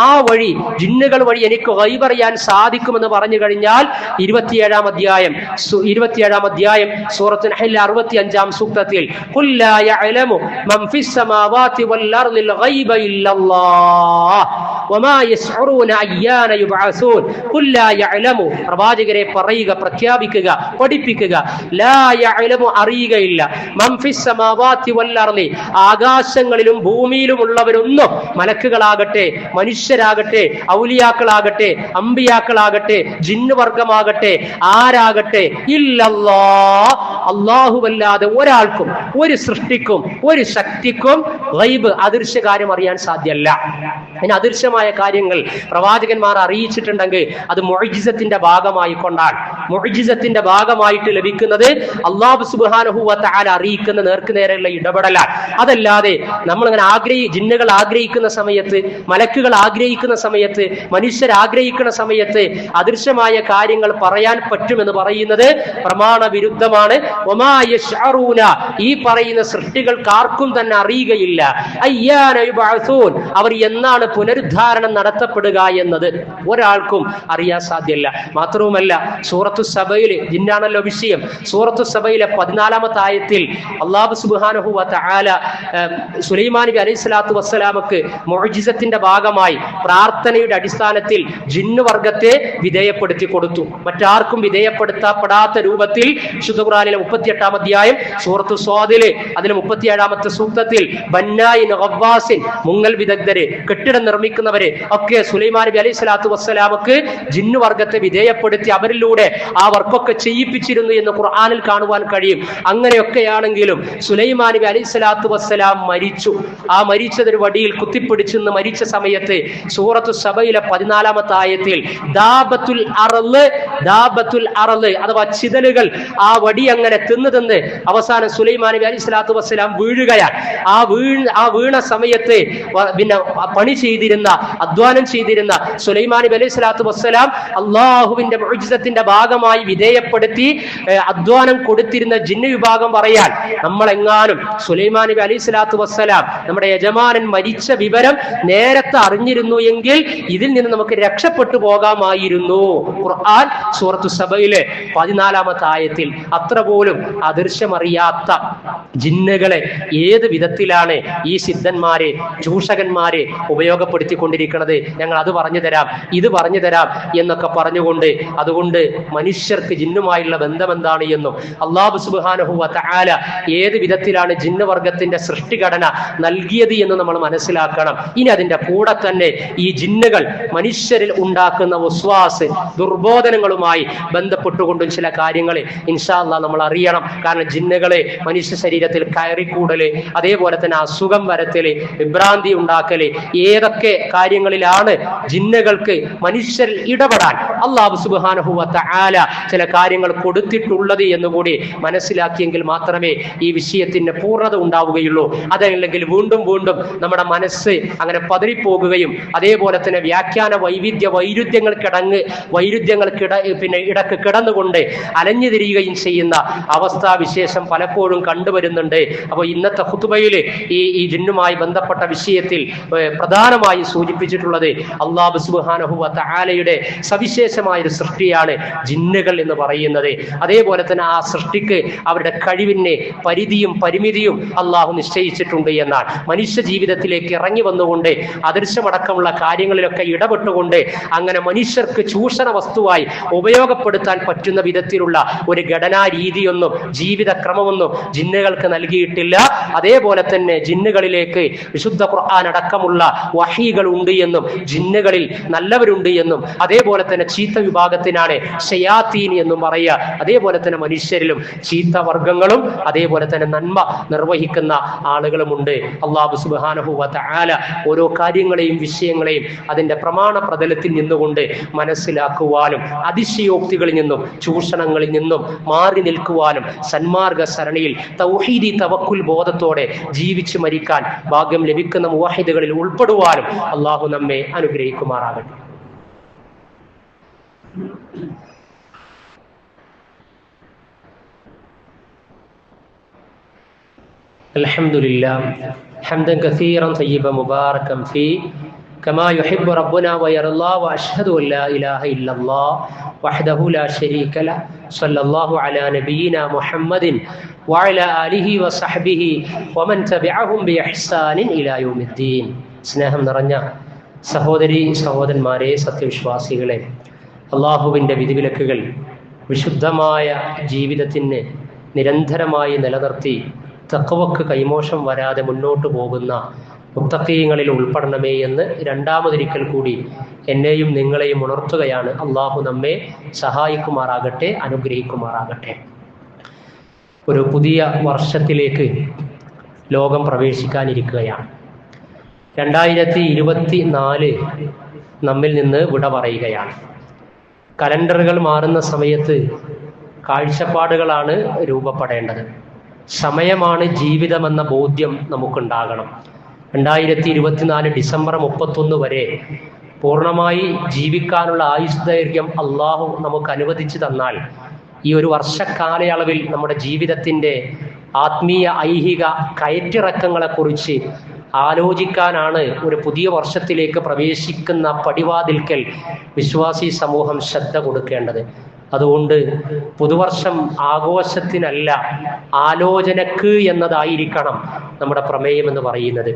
ആ വഴി ജിന്നുകൾ വഴി എനിക്ക് ഗൈബ് അറിയാൻ സാധിക്കുമെന്ന് പറഞ്ഞു കഴിഞ്ഞാൽ 27-ാം അധ്യായം സൂറത്തുൽ നഹ്ൽ 65-ാം സൂക്തത്തിൽ ഖുൽ ലാ യഅലമു മൻ ഫിസ് സമാവാതി വൽ അർദിൽ ഗൈബ ഇല്ലല്ലാഹ് വമാ യസ്ഉറൂന അയ്യാന യുബ്അസൂൻ. ഖുൽ ലാ യഅലമു, പ്രവാചകരെ പറയുക, പ്രഖ്യാപിക്കുക, പഠിപ്പിക്കുക, ലാ യഅലമു അറിയുകയില്ല, മൻ ഫിസ് സമാവാതി വൽ അർദി ആകാശങ്ങളിലും ഭൂമിയിലുമുള്ളവരൊന്നും, മലക്കുകളാകട്ടെ, മനുഷ്യരാകട്ടെ, ഔലിയാക്കളാകട്ടെ, അമ്പിയാക്കളാകട്ടെ, ജിന്നുവർഗമാകട്ടെ, ആരാകട്ടെ, ഇല്ലല്ലാഹ് അല്ലാഹുവല്ലാതെ ഒരാൾക്കും, ഒരു സൃഷ്ടിക്കും, ഒരു ശക്തിക്കും ഗൈബ് അദൃശ്യ കാര്യം അറിയാൻ സാധ്യമല്ല. ഇനി അദൃശ്യമായ കാര്യങ്ങൾ പ്രവാചകന്മാർ അറിയിച്ചിട്ടുണ്ടെങ്കിൽ അത് മുഅ്ജിസത്തിന്റെ ഭാഗമായി കൊണ്ടാണ്. മുഅ്ജിസത്തിന്റെ ഭാഗമായിട്ട് ലഭിക്കുന്നത് അല്ലാഹു സുബ്ഹാനഹു വ തആല അറിയിക്കുന്ന നേർക്ക് നേരെയുള്ള ഇടപെടലാണ്. അതല്ലാതെ നമ്മളിങ്ങനെ ജിന്നുകൾ ആഗ്രഹിക്കുന്ന സമയത്ത്, മലക്കുകൾ ആഗ്രഹിക്കുന്ന സമയത്ത്, മനുഷ്യർ ആഗ്രഹിക്കുന്ന സമയത്ത് അദൃശ്യമായ കാര്യങ്ങൾ പറയാൻ പറ്റുമെന്ന് പറയുന്നത് പ്രമാണ വിരുദ്ധമാണ്. വമാ യശ്അറൂന, ഈ പറയുന്ന സൃഷ്ടികൾക്ക് ആർക്കും തന്നെ അറിയുകയില്ല, അയ്യാന യുബ്അസൂൻ, അവർ എന്നാണ് പുനരുദ്ധാരണം നടത്തപ്പെടുക എന്നത് ഒരാൾക്കും അറിയാൻ സാധ്യമല്ല. മാത്രവുമല്ല, സൂറത്തു സബയില് ജിന്നാണല്ലോ വിഷയം. സൂറത്തു സബയിലെ 14-ാമത്തെ ആയത്തിൽ അല്ലാഹു സുബ്ഹാനഹു വ തആല സുലൈമാൻ നബി അലൈഹിസ്സലാത്തു വസ്സലാമക്ക് മുഅ്ജിസത്തിന്റെ ഭാഗമായി പ്രാർത്ഥനയുടെ അടിസ്ഥാനത്തിൽ ജിന്നുവർഗത്തെ വിധേയപ്പെടുത്തി കൊടുത്തു. മറ്റാർക്കും വിധേയപ്പെടുത്തപ്പെടാത്ത രൂപത്തിൽ വിശുദ്ധ ഖുർആനിലെ 38-ാം അധ്യായം സൂറത്തു സ്വാദിലെ അതിലെ 37-ാമത്തെ സൂക്തത്തിൽ ബന്നായിൻ ഗവ്വാസിൻ, മുങ്ങൽ വിദഗ്ധര്, കെട്ടിടം നിർമ്മിക്കുന്നവര് ഒക്കെ സുലൈമാൻ നബി അലൈഹിസ്സലാത്തു വസ്സലാമക്ക് ജിന്നുവർഗത്തെ വിധേയപ്പെടുത്തി അവരിലൂടെ ആ വർക്കൊക്കെ ചെയ്യിപ്പിച്ചിരുന്നു എന്ന് ഖുർആനിൽ കാണുവാൻ കഴിയും. അങ്ങനെയൊക്കെയാണെങ്കിലും സുലൈമാൻ നബി അലൈഹിസ്സലാത്തു വസ്സലാം മരിച്ചു. ആ മരിച്ചതൊരു വടിയിൽ കുത്തിപ്പിടിച്ചെന്ന് മരിച്ച സമയത്ത് സൂറത്തു സബയിലെ 14-ാമത്തെ ആയത്തിൽ ദാബത്തുൽ അർള് അഥവാ ചിതലുകൾ ആ വടി അങ്ങനെ തിന്ന് അവസാനം സുലൈമാൻ നബി അലൈഹിസ്സലാത്തു വസ്സലാം വീഴുകയാണ്. ആ വീണ സമയത്ത് പിന്നെ പണി ചെയ്തിരുന്ന, അധ്വാനം ചെയ്തിരുന്ന സുലൈമാൻ നബി അലൈഹിസ്സലാത്തു വസ്സലാം അള്ളാഹുവിന്റെ മുഅ്ജിസത്തിന്റെ ഭാഗമായി വിധേയപ്പെടുത്തി അധ്വാനം കൊടുത്തിരുന്ന ജിന്ന് വിഭാഗം പറയാൻ, നമ്മളെങ്ങാനും സുലൈമാൻ നബി അലൈഹിസ്സലാത്തു വസ്സലാം നമ്മുടെ യജമാനൻ മരിച്ച വിവരം നേരത്തെ അറിഞ്ഞിരുന്നു എങ്കിൽ ഇതിൽ നിന്ന് നമുക്ക് രക്ഷപ്പെട്ടു പോകാമായിരുന്നു. ഖുർആൻ സൂറത്തു സബയിലെ 14-ാമത്തെ ആയത്തിൽ അത്ര പോലും അദൃശ്യമറിയാത്ത ജിന്നുകളെ ഏത് വിധത്തിലാണ് ഈ സിദ്ധന്മാരെ, ചൂഷകന്മാരെ ഉപയോഗപ്പെടുത്തിക്കൊണ്ടിരിക്കുന്നത്, ഞങ്ങൾ അത് പറഞ്ഞു തരാം, ഇത് പറഞ്ഞു തരാം എന്നൊക്കെ പറഞ്ഞുകൊണ്ട്, അതുകൊണ്ട് മനുഷ്യർക്ക് ജിന്നുമായുള്ള ബന്ധം എന്താണ് എന്നും അല്ലാഹു സുബ്ഹാനഹു വ തആല ഏത് വിധത്തിലാണ് ജിന്നുവർഗത്തിന്റെ സൃഷ്ടിഘടന നൽകിയത് എന്ന് നമ്മൾ മനസ്സിലാക്കണം. ഇനി അതിന്റെ കൂടെ തന്നെ ഈ ജിന്നുകൾ മനുഷ്യരിൽ ഉണ്ടാക്കുന്ന വസ്വാസ്, ദുർബോധനങ്ങളുമായി ബന്ധപ്പെട്ടുകൊണ്ടും ചില കാര്യങ്ങൾ ഇൻഷാ അല്ലാഹ് നമ്മൾ അറിയണം. കാരണം ജിന്നുകളെ മനുഷ്യ ശരീരത്തിൽ കയറിക്കൂടല്, അതേപോലെ തന്നെ അസുഖം വരത്തല്, വിഭ്രാന്തി ഉണ്ടാക്കല്, ഏതൊക്കെ കാര്യങ്ങളിലാണ് ജിന്നുകൾക്ക് മനുഷ്യരിൽ ഇടപെടാൻ അല്ലാഹു സുബ്ഹാനഹു വ തആല ചില കാര്യങ്ങൾ കൊടുത്തിട്ടുള്ളത് എന്നുകൂടി മനസ്സിലാക്കിയെങ്കിൽ മാത്രമേ ഈ വിഷയത്തിന് പൂർണ്ണത ഉണ്ടാവുകയുള്ളൂ. അതല്ലെങ്കിൽ വീണ്ടും വീണ്ടും നമ്മുടെ മനസ്സ് അങ്ങനെ പതറിപ്പോകുകയും അതേപോലെ തന്നെ വ്യാഖ്യാന ഇടക്ക് കിടന്നുകൊണ്ട് അലഞ്ഞു തിരിയുകയും ചെയ്യുന്ന അവസ്ഥാവിശേഷം പലപ്പോഴും കണ്ടുവരുന്നുണ്ട്. അപ്പോൾ ഇന്നത്തെ ഖുതുബയിൽ ഈ ജിന്നുമായി ബന്ധപ്പെട്ട വിഷയത്തിൽ പ്രധാനമായി സൂചിപ്പിച്ചിട്ടുള്ളത് അല്ലാഹു സുബ്ഹാനഹു വ തആലയുടെ സവിശേഷമായ ഒരു സൃഷ്ടിയാണ് ജിന്നുകൾ എന്ന് പറയുന്നത്. അതേപോലെ തന്നെ ആ സൃഷ്ടിക്ക് അവരുടെ കഴിവിന് പരിധിയും പരിമിതിയും അള്ളാഹു നിശ്ചയിച്ചിട്ടുണ്ട് എന്നാണ്. മനുഷ്യ ജീവിതത്തിലേക്ക് ഇറങ്ങി വന്നുകൊണ്ട് അദൃശ്യമടക്കമുള്ള കാര്യങ്ങളിലൊക്കെ ഇടപെട്ടുകൊണ്ട് അങ്ങനെ മനുഷ്യർക്ക് ചൂഷണ വസ്തുവായി ഉപയോഗപ്പെടുത്താൻ പറ്റുന്ന വിധത്തിലുള്ള ഒരു ഘടനാ രീതിയൊന്നും ജീവിതക്രമമൊന്നും ജിന്നുകൾക്ക് നൽകിയിട്ടില്ല. അതേപോലെ തന്നെ ജിന്നുകളിലേക്ക് വിശുദ്ധ ഖുർആൻ അടക്കമുള്ള വഹീകൾ ഉണ്ട് എന്നും ജിന്നുകളിൽ നല്ലവരുണ്ട് എന്നും അതേപോലെ തന്നെ ചീത്ത വിഭാഗത്തിനാണ് ഷയാത്തീൻ എന്നും പറയുക. അതേപോലെ തന്നെ മനുഷ്യരിലും ചീത്ത വർഗങ്ങളും അതേപോലെ തന്നെ നന്മ നിർവഹിക്കുന്ന ആളുകളുമുണ്ട്. അല്ലാഹു സുബ്ഹാനഹു വ തആല ഓരോ കാര്യങ്ങളെയും വിഷയങ്ങളെയും അതിന്റെ പ്രമാണ പ്രതലത്തിൽ നിന്നുകൊണ്ട് മനസ്സിലാക്കുവാനും അതിശയോക്തികളിൽ നിന്നും ചൂഷണങ്ങളിൽ നിന്നും മാറി നിൽക്കുവാനും സന്മാർഗ സരണിയിൽ തൗഹീദി തവക്കുൽ ബോധത്തോടെ ജീവിച്ചു മരിക്കാൻ ഭാഗ്യം ലഭിക്കുന്ന മുവഹിദുകളിൽ ഉൾപ്പെടുവാനും അള്ളാഹു നമ്മെ അനുഗ്രഹിക്കുമാറാകട്ടെ. അൽഹംദുലില്ലാഹ് ഹംദൻ കസീറൻ തയ്യിബൻ മുബാറകൻ ഫീ കമാ യുഹിബ്ബു റബ്ബുനാ വയർളാ വഅശ്ഹദു അൻ ലാ ഇലാഹ ഇല്ലല്ലാഹ് വഹ്ദഹു ലാ ശരീക ലഹു സ്വല്ലല്ലാഹു അലാ നബിയിനാ മുഹമ്മദിൻ വഅലാ ആലിഹി വസഹ്ബിഹി വമൻ തബിഅഹും ബിഇഹ്സാനിൻ ഇലാ യൗമിദ്ദീൻ. സ്നേഹം നിറഞ്ഞ സഹോദരി സഹോദരന്മാരെ, സത്യവിശ്വാസികളെ, അള്ളാഹുവിൻ്റെ വിധിവിലക്കുകൾ വിശുദ്ധമായ ജീവിതത്തിന് നിരന്തരമായി നിലനിർത്തി തഖ്വക്ക് കൈമോശം വരാതെ മുന്നോട്ട് പോകുന്ന മുത്തഖീങ്ങളിൽ ഉൾപ്പെടണമേ എന്ന് രണ്ടാമതൊരിക്കൽ കൂടി എന്നെയും നിങ്ങളെയും ഉണർത്തുകയാണ്. അള്ളാഹു നമ്മെ സഹായിക്കുമാറാകട്ടെ, അനുഗ്രഹിക്കുമാറാകട്ടെ. ഒരു പുതിയ വർഷത്തിലേക്ക് ലോകം പ്രവേശിക്കാനിരിക്കുകയാണ്. 2024 നമ്മിൽ നിന്ന് വിട പറയുകയാണ്. കലണ്ടറുകൾ മാറുന്ന സമയത്ത് കാഴ്ചപ്പാടുകളാണ് രൂപപ്പെടേണ്ടത്. സമയമാണ് ജീവിതമെന്ന ബോധ്യം നമുക്കുണ്ടാകണം. 2024 ഡിസംബർ 31 വരെ പൂർണ്ണമായി ജീവിക്കാനുള്ള ആയുസ് ദൈർഘ്യം അള്ളാഹു നമുക്ക് അനുവദിച്ചു തന്നാൽ ഈ ഒരു വർഷക്കാലയളവിൽ നമ്മുടെ ജീവിതത്തിൻ്റെ ആത്മീയ ഐഹിക കയറ്റിറക്കങ്ങളെക്കുറിച്ച് ആലോചിക്കാനാണ് ഒരു പുതിയ വർഷത്തിലേക്ക് പ്രവേശിക്കുന്ന പടിവാതിൽക്കൽ വിശ്വാസി സമൂഹം ശ്രദ്ധ കൊടുക്കേണ്ടത്. അതുകൊണ്ട് പുതുവർഷം ആഘോഷത്തിനല്ല, ആലോചനക്ക് എന്നതായിരിക്കണം നമ്മുടെ പ്രമേയം എന്ന് പറയുന്നത്.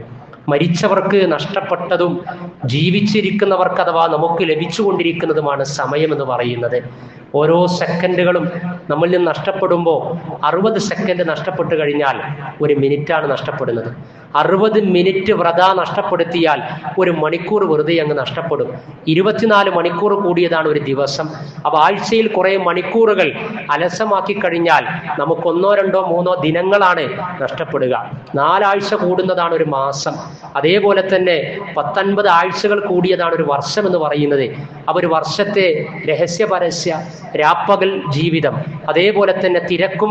മരിച്ചവർക്ക് നഷ്ടപ്പെട്ടതും ജീവിച്ചിരിക്കുന്നവർക്ക് അഥവാ നമുക്ക് ലഭിച്ചുകൊണ്ടിരിക്കുന്നതുമാണ് സമയം എന്ന് പറയുന്നത്. ഓരോ സെക്കൻഡുകളും നമ്മളിൽ നിന്ന് നഷ്ടപ്പെടുമ്പോൾ 60 സെക്കൻഡ് നഷ്ടപ്പെട്ടു കഴിഞ്ഞാൽ 1 മിനിറ്റാണ് നഷ്ടപ്പെടുന്നത്. 60 മിനിറ്റ് വ്രതാ നഷ്ടപ്പെടുത്തിയാൽ 1 മണിക്കൂർ വെറുതെ അങ്ങ് നഷ്ടപ്പെടും. 24 മണിക്കൂർ കൂടിയതാണ് ഒരു ദിവസം. അപ്പോൾ ആഴ്ചയിൽ കുറേ മണിക്കൂറുകൾ അലസമാക്കി കഴിഞ്ഞാൽ നമുക്ക് 1, 2, 3 ദിനങ്ങളാണ് നഷ്ടപ്പെടുക. 4 ആഴ്ച കൂടുന്നതാണ് ഒരു മാസം. അതേപോലെ തന്നെ 19 ആഴ്ചകൾ കൂടിയതാണ് ഒരു വർഷം എന്ന് പറയുന്നത്. അപ്പോൾ ഒരു വർഷത്തെ രഹസ്യ പരസ്യ രാപ്പകൽ ജീവിതം, അതേപോലെ തന്നെ തിരക്കും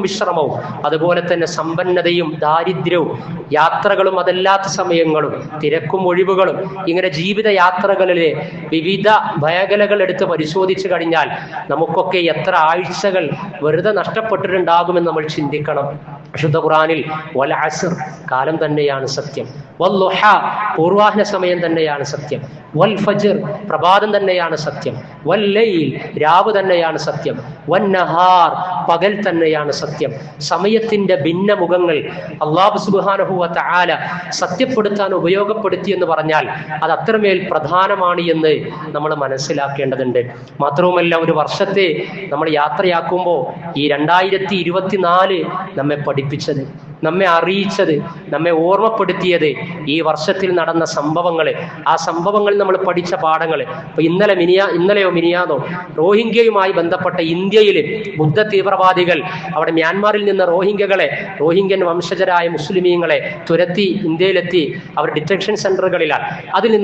വിശ്രമവും, അതുപോലെ തന്നെ സമ്പന്നതയും ദാരിദ്ര്യവും, യാത്രകളും അതല്ലാത്ത സമയങ്ങളും, തിരക്കും ഒഴിവുകളും, ഇങ്ങനെ ജീവിത യാത്രകളിലെ വിവിധ മേഖലകൾ എടുത്ത് പരിശോധിച്ചു കഴിഞ്ഞാൽ നമുക്കൊക്കെ എത്ര ആഴ്ചകൾ വെറുതെ നഷ്ടപ്പെട്ടിട്ടുണ്ടാകുമെന്ന് നമ്മൾ ചിന്തിക്കണം. വിശുദ്ധ ഖുർആനിൽ വൽ അസ്ർ കാലം തന്നെയാണ് സത്യം, വൽ ളുഹ പൂർവാഹ്ന സമയം തന്നെയാണ് സത്യം, വൽ ഫജ്ർ പ്രഭാതം തന്നെയാണ് സത്യം, വൽ ലൈൽ രാവ് തന്നെയാണ് സത്യം, വൻ നഹാർ പകൽ തന്നെയാണ് സത്യം. സമയത്തിന്റെ ഭിന്ന മുഖങ്ങൾ അല്ലാഹു സുബ്ഹാനഹു വ തആല സത്യപ്പെടുത്താൻ ഉപയോഗപ്പെടുത്തി എന്ന് പറഞ്ഞാൽ അത് അത്രമേൽ പ്രധാനമാണ് എന്ന് നമ്മൾ മനസ്സിലാക്കേണ്ടതുണ്ട്. മാത്രവുമല്ല, ഒരു വർഷത്തെ നമ്മൾ യാത്രയാക്കുമ്പോൾ ഈ 2024 നമ്മെ പഠിപ്പിച്ചത്, നമ്മെ അറിയിച്ചത്, നമ്മെ ഓർമ്മപ്പെടുത്തിയത് ഈ വർഷത്തിൽ നടന്ന സംഭവങ്ങൾ, ആ സംഭവങ്ങളിൽ നമ്മൾ പഠിച്ച പാഠങ്ങൾ. ഇപ്പൊ ഇന്നലെയോ മിനിയാന്നോ റോഹിംഗ്യയുമായി ബന്ധപ്പെട്ട ഇന്ത്യയിൽ ബുദ്ധ തീവ്രവാദികൾ അവിടെ മ്യാൻമാറിൽ നിന്ന് റോഹിംഗ്യൻ വംശജരായ മുസ്ലിമീങ്ങളെ തുരത്തി ഇന്ത്യയിലെത്തി അവർ ഡിറ്റൻഷൻ സെന്ററുകളിലാണ്.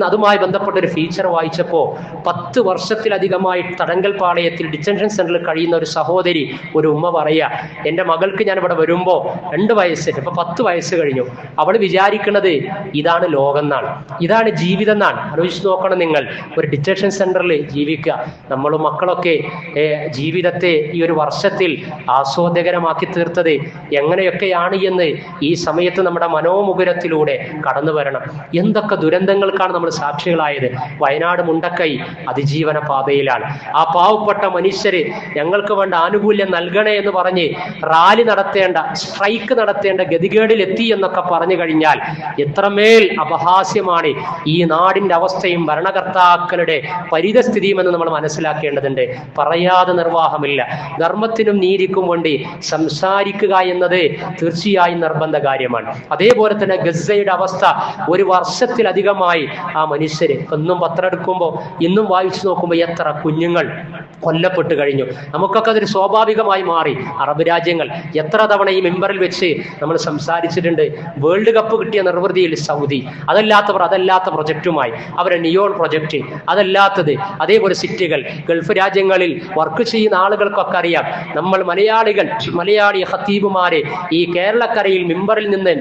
അതുമായി ബന്ധപ്പെട്ട ഒരു ഫീച്ചർ വായിച്ചപ്പോൾ 10 വർഷത്തിലധികമായി തടങ്കൽ പാളയത്തിൽ ഡിറ്റൻഷൻ സെന്ററിൽ കഴിയുന്ന ഒരു സഹോദരി, ഒരു ഉമ്മ പറയുക, എൻ്റെ മകൾക്ക് ഞാൻ ഇവിടെ വരുമ്പോൾ 2 വയസ്സ്, ഇപ്പൊ 10 വയസ്സ് കഴിഞ്ഞു. അവൾ വിചാരിക്കുന്നത് ഇതാണ് ലോകം എന്നാണ്, ഇതാണ് ജീവിതം എന്നാണ്. ആലോചിച്ച് നോക്കണം നിങ്ങൾ, ഒരു ഡിറ്റൻഷൻ സെന്ററിൽ ജീവിക്കുക. നമ്മളും മക്കളൊക്കെ ജീവിതത്തെ ഈ ഒരു വർഷത്തിൽ ആസ്വാദ്യകരമാക്കി തീർത്തത് എങ്ങനെയൊക്കെയാണ് എന്ന് ഈ സമയത്ത് നമ്മുടെ മനോമുകുരത്തിലൂടെ കടന്നു വരണം. എന്തൊക്കെ ദുരന്തങ്ങൾക്കാണ് നമ്മൾ സാക്ഷികളായത്. വയനാട് മുണ്ടക്കൈ അതിജീവന പാതയിലാണ്. ആ പാവപ്പെട്ട മനുഷ്യര് ഞങ്ങൾക്ക് വേണ്ട ആനുകൂല്യം നൽകണേ എന്ന് പറഞ്ഞ് റാലി നടത്തേണ്ട, സ്ട്രൈക്ക് നടത്തേണ്ട ഗതികേടിലെത്തി എന്നൊക്കെ പറഞ്ഞു കഴിഞ്ഞാൽ എത്രമേൽ അപഹാസ്യമാണ് ഈ നാടിന്റെ അവസ്ഥയും ഭരണകർത്താക്കളുടെ പരിതസ്ഥിതിയും എന്ന് നമ്മൾ മനസ്സിലാക്കേണ്ടതുണ്ട്. പറയാതെ നിർവാഹമില്ല. ധർമ്മത്തിനും നീതിക്കും വേണ്ടി സംസാരിക്കുക എന്നത് തീർച്ചയായും നിർബന്ധ കാര്യമാണ്. അതേപോലെ തന്നെ ഗസയുടെ അവസ്ഥ, ഒരു വർഷത്തിലധികമായി ആ മനുഷ്യര് എന്നും പത്രം എടുക്കുമ്പോൾ ഇന്നും വായിച്ചു നോക്കുമ്പോൾ എത്ര കുഞ്ഞുങ്ങൾ കൊല്ലപ്പെട്ടു കഴിഞ്ഞു. നമുക്കൊക്കെ അതൊരു സ്വാഭാവികമായി മാറി. അറബ് രാജ്യങ്ങൾ എത്ര തവണ ഈ മെമ്പറിൽ വെച്ച് നമ്മൾ സംസാരിച്ചിട്ടുണ്ട്. വേൾഡ് കപ്പ് കിട്ടിയ നിർവൃതിയിൽ സൗദി, അതല്ലാത്ത പ്രൊജക്റ്റുമായി അവരെ നിയോൺ പ്രൊജക്റ്റ്, അതല്ലാത്തത് അതേപോലെ സിറ്റികൾ, ഗൾഫ് രാജ്യങ്ങളിൽ വർക്ക് ചെയ്യുന്ന ആളുകൾക്കൊക്കെ അറിയാം. നമ്മൾ മലയാളി ഖത്തീബുമാരെ ഈ കേരളക്കരയിൽ മെമ്പറിൽ നിന്ന്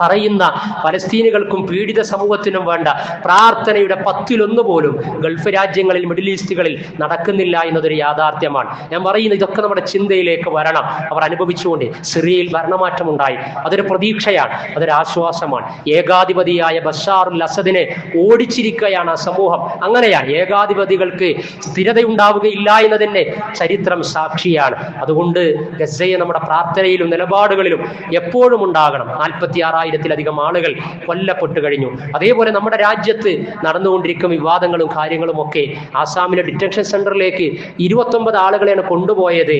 പറയുന്ന പലസ്തീനുകൾക്കും പീഡിത സമൂഹത്തിനും വേണ്ട പ്രാർത്ഥനയുടെ 10-1 പോലും ഗൾഫ് രാജ്യങ്ങളിൽ, മിഡിൽ ഈസ്റ്റുകളിൽ നടക്കുന്നില്ല എന്നതൊരു യാഥാർത്ഥ്യമാണ്. ഞാൻ പറയുന്നത് ഇതൊക്കെ നമ്മുടെ ചിന്തയിലേക്ക് വരണം. അവർ അനുഭവിച്ചുകൊണ്ട് സിറിയയിൽ ഭരണമാറ്റം ഉണ്ടായി. അതൊരു പ്രതീക്ഷയാണ്, അതൊരു ആശ്വാസമാണ്. ഏകാധിപതിയായ ബഷാറുൽ അസദിനെ ഓടിച്ചിരിക്കുകയാണ് ആ സമൂഹം. അങ്ങനെയാണ്. ഏകാധിപതികൾക്ക് സ്ഥിരതയുണ്ടാവുകയില്ല എന്നതിന്റെ ചരിത്രം സാക്ഷിയാണ്. അതുകൊണ്ട് ഗസയെ നമ്മുടെ പ്രാർത്ഥനയിലും നിലപാടുകളിലും എപ്പോഴും ഉണ്ടാകണം. 46,000-ലധികം ആളുകൾ കൊല്ലപ്പെട്ടു കഴിഞ്ഞു. അതേപോലെ നമ്മുടെ രാജ്യത്ത് നടന്നുകൊണ്ടിരിക്കുന്ന വിവാദങ്ങളും കാര്യങ്ങളും ഒക്കെ, ആസാമിലെ ഡിറ്റൻഷൻ സെന്ററിലേക്ക് 29 ആളുകളെയാണ് കൊണ്ടുപോയത്.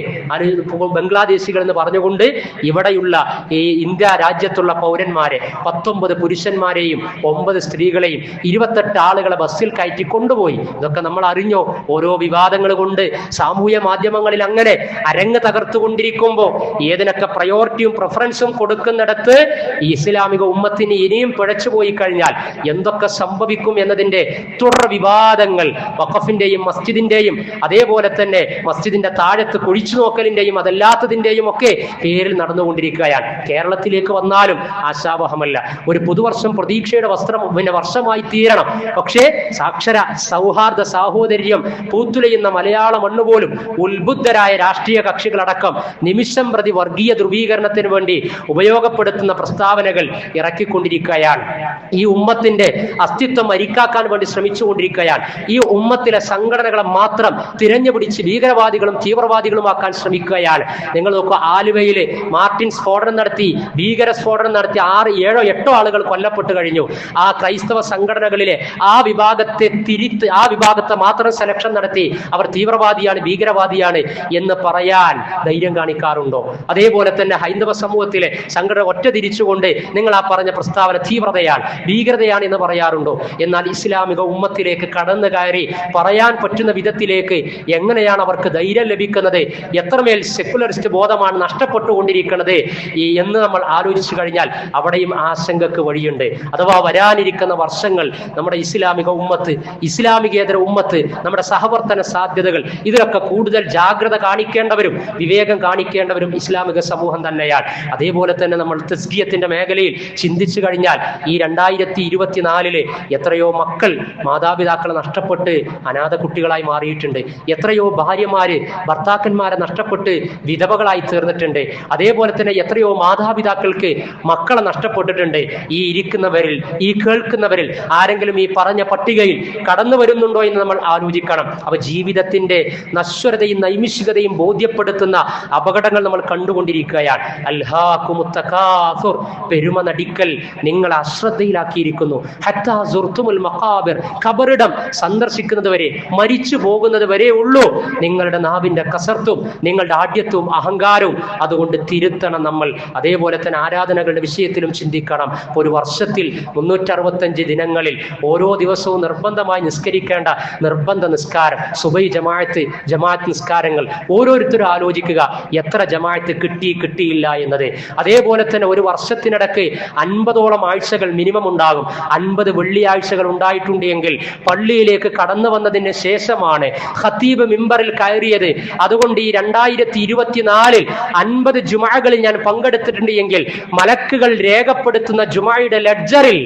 ബംഗ്ലാദേശികൾ എന്ന് പറഞ്ഞുകൊണ്ട് ഇവിടെയുള്ള ഈ ഇന്ത്യ രാജ്യത്തുള്ള പൗരന്മാരെ 19 പുരുഷന്മാരെയും 9 സ്ത്രീകളെയും 28 ആളുകളെ ബസ്സിൽ കയറ്റി കൊണ്ടുപോയി. ഇതൊക്കെ നമ്മൾ അറിഞ്ഞോ? ഓരോ വിവാദങ്ങൾ കൊണ്ട് സാമൂഹ്യ മാധ്യമങ്ങളിൽ അങ്ങനെ അരങ്ങ് തകർത്തുകൊണ്ടിരിക്കുമ്പോൾ ഏതിനൊക്കെ പ്രയോറിറ്റിയും പ്രിഫറൻസും കൊടുക്കുന്നിടത്ത് ഈ ഇസ്ലാമിക ഉമ്മത്തിന് ഇനിയും പിഴച്ചു പോയി കഴിഞ്ഞാൽ എന്തൊക്കെ സംഭവിക്കും എന്നതിന്റെ തുടർ വിവാദങ്ങൾ വഖഫിന്റെയും മസ്ജിദിന്റെയും അതേപോലെ തന്നെ മസ്ജിദിന്റെ താഴത്ത് കുഴിച്ചു നോക്കലിന്റെയും അതല്ലാത്തതിന്റെയും ഒക്കെ പേരിൽ നടന്നുകൊണ്ടിരിക്കുകയാണ്. കേരളത്തിലേക്ക് വന്നാലും ആശാവഹമല്ല. ഒരു പുതുവർഷം പ്രതീക്ഷയുടെ വർഷമായി തീരണം. പക്ഷേ സാക്ഷര സൗഹാർദ്ദ സാഹോദര്യം പൂത്തുലയുന്ന മലയാള മണ്ണുപോലും ഉത്ബുദ്ധരായ രാഷ്ട്രീയ കക്ഷികളടക്കം നിമിഷം പ്രതി വർഗീയ ധ്രുവീകരണത്തിന് വേണ്ടി ഉപയോഗപ്പെടുത്തുന്ന പ്രസ്താവനകൾ ഇറക്കിക്കൊണ്ടിരിക്കുകയാണ്. ഈ ഉമ്മത്തിന്റെ അസ്തിത്വം അരിക്കാക്കാൻ വേണ്ടി ശ്രമിച്ചുകൊണ്ടിരിക്കുകയാണ്. ഈ ഉമ്മത്തിലെ സംഘടനകളെ മാത്രം തിരഞ്ഞുപിടിച്ച് ഭീകരവാദികളും തീവ്രവാദികളുമാക്കാൻ ശ്രമിക്കുകയാണ്. നിങ്ങൾ നോക്കുക, ആലുവയില് മാർട്ടിൻ സ്ഫോടനം നടത്തി, ഭീകര സ്ഫോടനം നടത്തി 6, 7, 8 ആളുകൾ കൊല്ലപ്പെട്ടു കഴിഞ്ഞു. ആ ക്രൈസ്തവ സംഘടനകളിലെ ആ വിഭാഗത്തെ മാത്രം സെലക്ഷൻ നടത്തി അവർ തീവ്രവാദിയാണ്, ഭീകരവാദിയാണ് എന്ന് പറയാൻ ധൈര്യം കാണിക്കാറുണ്ടോ? അതേപോലെ തന്നെ ഹൈന്ദവ സമൂഹത്തിലെ സംഘടന ഒറ്റ തിരിച്ചുകൊണ്ട് നിങ്ങൾ ആ പറഞ്ഞ പ്രസ്താവന തീവ്രതയാണ്, ഭീകരതയാണ് എന്ന് പറയാറുണ്ടോ? എന്നാൽ ഇസ്ലാമിക ഉമ്മത്തിലേക്ക് കടന്നു കയറി പറയാൻ പറ്റുന്ന വിധത്തിലേക്ക് എങ്ങനെയാണ് അവർക്ക് ധൈര്യം ലഭിക്കുന്നത്? എത്രമേൽ സെക്കുലറിസ്റ്റ് ബോധമാണ് നഷ്ടപ്പെട്ടുകൊണ്ടിരിക്കുന്നത് എന്ന് നമ്മൾ ആലോചിച്ചു കഴിഞ്ഞാൽ അവിടെയും ആശങ്കക്ക് വഴിയുണ്ട്. അഥവാ വരാനിരിക്കുന്ന വർഷങ്ങൾ നമ്മുടെ ഇസ്ലാമിക ഉമ്മത്ത്, ഇസ്ലാമികേതര ഉമ്മത്ത്, നമ്മുടെ സഹവർത്തന സാധ്യതകൾ, ഇതിലൊക്കെ കൂടുതൽ ജാഗ്രത കാണിക്കേണ്ടവരും വിവേകം കാണിക്കേണ്ടവരും ഇസ്ലാമിക സമൂഹം തന്നെയാണ്. അതേപോലെ തന്നെ നമ്മൾ തസ്കിയത്തിന്റെ മേഖലയിൽ ചിന്തിച്ചു കഴിഞ്ഞാൽ ഈ 2024 എത്രയോ മക്കൾ മാതാപിതാക്കളെ നഷ്ടപ്പെട്ട് അനാഥ കുട്ടികളായി മാറിയിട്ടുണ്ട്. എത്രയോ ഭാര്യമാര് ഭർത്താക്കന്മാരെ നഷ്ടപ്പെട്ട് വിധവകളായി തീർന്നിട്ടുണ്ട്. അതേപോലെ തന്നെ എത്രയോ മാതാപിതാക്കൾക്ക് മക്കളെ നഷ്ടപ്പെട്ടിട്ടുണ്ട്. ഈ ഇരിക്കുന്നവരിൽ, ഈ കേൾക്കുന്നവരിൽ ആരെങ്കിലും ഈ പറഞ്ഞ പട്ടികയിൽ കടന്നു വരുന്നുണ്ടോ എന്ന് നമ്മൾ ആലോചിക്കണം. അപ്പൊ ജീവിതത്തിന്റെ നശ്വരതയും നൈമിഷികതയും ബോധ്യപ്പെടുത്തുന്ന അപകടങ്ങൾ നമ്മൾ കണ്ടുകൊണ്ടിരിക്കുകയാണ്. അൽഹാഖുമുത്തകാസുർ, പെരുമ നടിക്കൽ നിങ്ങളെ അശ്രദ്ധയിലാക്കിയിരിക്കുന്നു. ഹത്താ സുർത്തുമുൽ മഖാബിർ, ഖബറിടം സന്ദർശിക്കുന്നത് വരെ, മരിച്ചു പോകുന്നത് വരെ ഉള്ളൂ നിങ്ങളുടെ നാവിന്റെ കസർത്തും നിങ്ങളുടെ ആഢ്യത്വവും അഹങ്കാരവും. അതുകൊണ്ട് തിരുത്തണം നമ്മൾ. അതേപോലെ തന്നെ ആരാധനകളുടെ വിഷയത്തിലും ചിന്തിക്കണം. ഒരു വർഷത്തിൽ 365 ദിനങ്ങളിൽ ഓരോ ദിവസവും നിർബന്ധമായി നിസ്കരിക്കേണ്ട നിർബന്ധ നിസ്കാരം, സുബഹി ജമാഅത്ത് നിസ്കാരങ്ങൾ ഓരോരുത്തരും ആലോചിക്കുക എത്ര ജമാഅത്ത് കിട്ടിയില്ല എന്നത്. അതേപോലെ തന്നെ ഒരു വർഷത്തിനിടയ്ക്ക് 50ഓളം ആഴ്ചകൾ മിനിമം ഉണ്ടാകും. 50 വെള്ളിയാഴ്ചകൾ ഉണ്ടായിട്ടുണ്ട് എങ്കിൽ പള്ളിയിലേക്ക് കടന്നു വന്നതിന് ശേഷമാണ് ഖത്തീബ് മിമ്പറിൽ കയറിയത്. അതുകൊണ്ട് ഈ 2024 50 ജുമഅകളിൽ ഞാൻ പങ്കെടുത്തിട്ടുണ്ട് എങ്കിൽ മലക്കുകൾ രേഖപ്പെടുത്തുന്ന ജുമഅയുടെ ലെഡ്ജറിൽ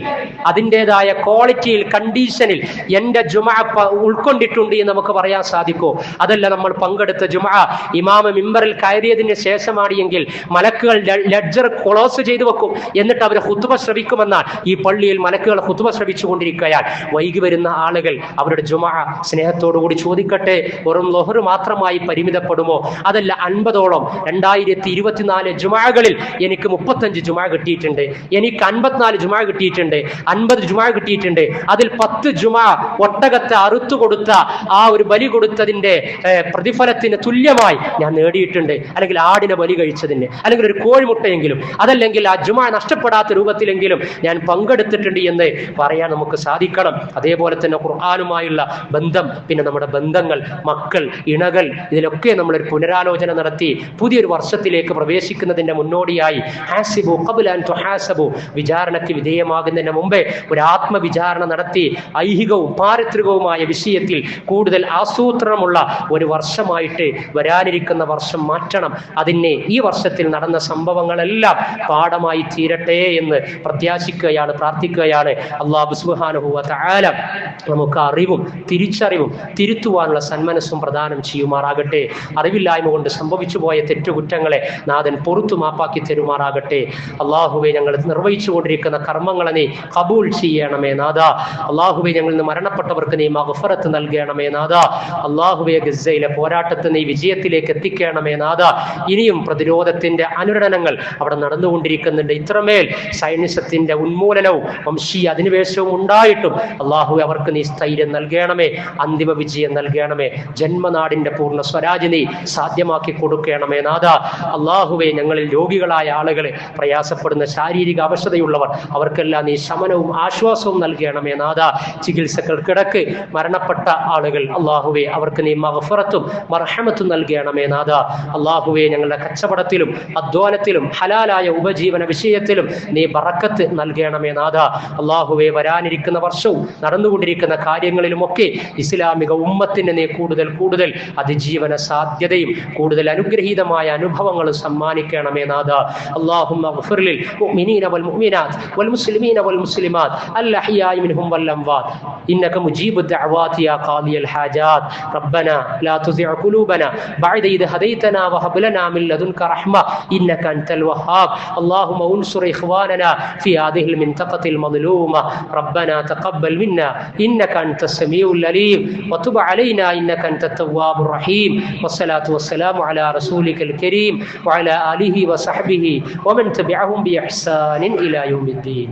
അതിൻ്റെതായ ക്വാളിറ്റിയിൽ, കണ്ടീഷനിൽ എന്റെ ജുമഅ ഉൾക്കൊണ്ടിട്ടുണ്ട് എന്ന് നമുക്ക് പറയാൻ സാധിക്കോ? അതല്ല, നമ്മൾ പങ്കെടുത്ത ജുമഅ ഇമാമ മിമ്പറിൽ കയറിയതിന് ശേഷമാണ് എങ്കിൽ മലക്കുകൾ ലെഡ്ജർ ക്ലോസ് ചെയ്തു വെക്കും. എന്നിട്ട് അവർ ഖുത്ബ ശ്രവിക്കുമെന്നാണ്. ഈ പള്ളിയിൽ മലക്കുകൾ ഖുത്ബ ശ്രവിച്ചുകൊണ്ടിരിക്കുകയാൽ വൈകി വരുന്ന ആളുകൾ അവരുടെ ജുമുഅ സ്നേഹത്തോടുകൂടി ചോദിക്കട്ടെ, വെറും ളുഹ്ർ മാത്രമായി പരിമിതപ്പെടുമോ? അതല്ല 50ഓളം 2024 ജുമുഅകളിൽ എനിക്ക് 35 ജുമുഅ കിട്ടിയിട്ടുണ്ട്, എനിക്ക് 54 ജുമുഅ കിട്ടിയിട്ടുണ്ട്, 50 ജുമുഅ കിട്ടിയിട്ടുണ്ട്. അതിൽ 10 ജുമുഅ ഒട്ടകത്തെ അറുത്തു കൊടുത്ത ആ ഒരു ബലി കൊടുത്തതിന്റെ പ്രതിഫലത്തിന് തുല്യമായി ഞാൻ നേടിയിട്ടുണ്ട്. അല്ലെങ്കിൽ ആടിനെ ബലി കഴിച്ചതിന്, അല്ലെങ്കിൽ ഒരു കോഴിമുട്ടയെങ്കിലും, അതല്ലെങ്കിൽ ആ ജുമുഅ നഷ്ടപ്പെടാത്ത രൂപത്തിലെങ്കിലും ഞാൻ പങ്കെടുത്തിട്ടുണ്ട് എന്ന് പറയാൻ നമുക്ക് സാധിക്കണം. അതേപോലെ തന്നെ ഖുർആനുമായുള്ള ബന്ധം, പിന്നെ നമ്മുടെ ബന്ധങ്ങൾ, മക്കൾ, ഇണകൾ, ഇതിലൊക്കെ നമ്മളൊരു പുനരാലോചന നടത്തി പുതിയൊരു വർഷത്തിലേക്ക് പ്രവേശിക്കുന്നതിന്റെ മുന്നോടിയായി ഹാസിബു ഖബ്ല അൻ തുഹാസബു, വിചാരണയ്ക്ക് വിധേയമാകുന്നതിന് മുമ്പേ ഒരു ആത്മവിചാരണ നടത്തി ഐഹികവും പാരിത്രികവുമായ വിഷയത്തിൽ കൂടുതൽ ആസൂത്രണമുള്ള ഒരു വർഷമായിട്ട് വരാനിരിക്കുന്ന വർഷം മാറ്റണം. അതിനെ ഈ വർഷത്തിൽ നടന്ന സംഭവങ്ങളെല്ലാം പാഠമായി തീരട്ടെ എന്ന് പ്രത്യാശിക്കുകയാണ്, പ്രാർത്ഥിക്കുകയാണ്. അല്ലാഹു സുബ്ഹാനഹു വ തആല നമുക്ക് അറിവും തിരിച്ചറിവും തിരുത്തുവാനുള്ള സന്മനസ്സും പ്രദാനം ചെയ്യുമാറാകട്ടെ. അറിവില്ലായ്മ കൊണ്ട് സംഭവിച്ചു പോയ തെറ്റുകുറ്റങ്ങളെ നാഥൻ പൊറുത്തു മാപ്പാക്കി തരുമാറാകട്ടെ. അള്ളാഹുവെ, ഞങ്ങൾ നിർവഹിച്ചു കൊണ്ടിരിക്കുന്ന കർമ്മങ്ങളെ നീ കബൂൽ ചെയ്യണമേ നാഥ. അള്ളാഹുവെ, ഞങ്ങളിൽ നിന്ന് മരണപ്പെട്ടവർക്ക് നീ മഗ്ഫിറത്ത് നൽകണമേ നാഥ. അള്ളാഹുവെ, ഗസ്സയിലെ പോരാട്ടത്തെ നീ വിജയത്തിലേക്ക് എത്തിക്കണമേ നാഥ. ഇനിയും പ്രതിരോധത്തിന്റെ അനുരണനങ്ങൾ അവിടെ നടന്നുകൊണ്ടിരിക്കുന്നുണ്ട്. ഇത്രമേൽ സൈനിസത്തിന്റെ ഉന്മൂലനവും വംശീയ അധിനിവേശവും ഉണ്ടായിട്ടും അള്ളാഹുവെ, അവർക്ക് നീ സ്ഥൈര്യം നൽകണമേ, അന്തിമ വിജയം നൽകണമേ. ജന്മനാടിന്റെ പൂർണ്ണ സ്വരാജ് നീ സാധ്യമാക്കി കൊടുക്കണമേ നാഥ. അള്ളാഹുവെ, ഞങ്ങളിൽ രോഗികളായ ആളുകളെ, പ്രയാസപ്പെടുന്ന ശാരീരിക അവശതയുള്ളവർ, അവർക്കെല്ലാം നീ ശമനവും ആശ്വാസവും നൽകണമേ നാഥ. ചികിത്സകൾ കിടക്ക് മരണപ്പെട്ട ആളുകൾ, അള്ളാഹുവെ, അവർക്ക് നീ മഗ്ഫിറത്തും മർഹമത്തും നൽകണമേ നാഥ. അള്ളാഹുവെ, ഞങ്ങളുടെ കച്ചവടത്തിലും അധ്വാനത്തിലും ഹലാലായ ഉപജീവന വിഷയത്തിലും നീ ബറക്കത്ത് നൽകണമേ നാഥ. അള്ളാഹുവെ, വരാനിരിക്കുന്ന വർഷവും നടന്നുകൊണ്ടിരിക്കുന്ന കാര്യങ്ങളിലുമൊക്കെ ഇസ്ലാമിക ഉമ്മത്തിന് നീ കൂടുതൽ കൂടുതൽ അതിജീവന സാധ്യതയും കൂടുതൽ അനുഗ്രഹീതമായ അനുഭവങ്ങൾ സമ്മാനിക്കണമേ നാഥ. അല്ലാഹുമ്മ ഗ്ഫിർ ലിൽ മുഅ്മിനീന വൽ മുഅ്മിനാത്ത് വൽ മുസ്ലിമീന വൽ മുസ്ലിമാത്ത് അൽ അഹ്യാഇ മിൻഹും വൽ അംവാത് ഇന്നക മുജീബു ദഅവാതി യാ ഖാദിയൽ ഹാജാത്ത്. റബ്ബനാ ലാ തുസിഅ ഖുലൂബനാ ബഅദ ഇദ് ഹദൈതനാ വഹബ് ലനാ മിൻ ലദുൻക റഹ്മ ഇന്നക അൻതൽ വഹാബ്. اللهم انصر إخواننا في هذه المنطقة المظلومة. ربنا تقبل منا إنك أنت السميع العليم وتب علينا إنك أنت التواب الرحيم. والصلاة والسلام على رسولك الكريم وعلى آله وصحبه ومن تبعهم بإحسان إلى يوم الدين.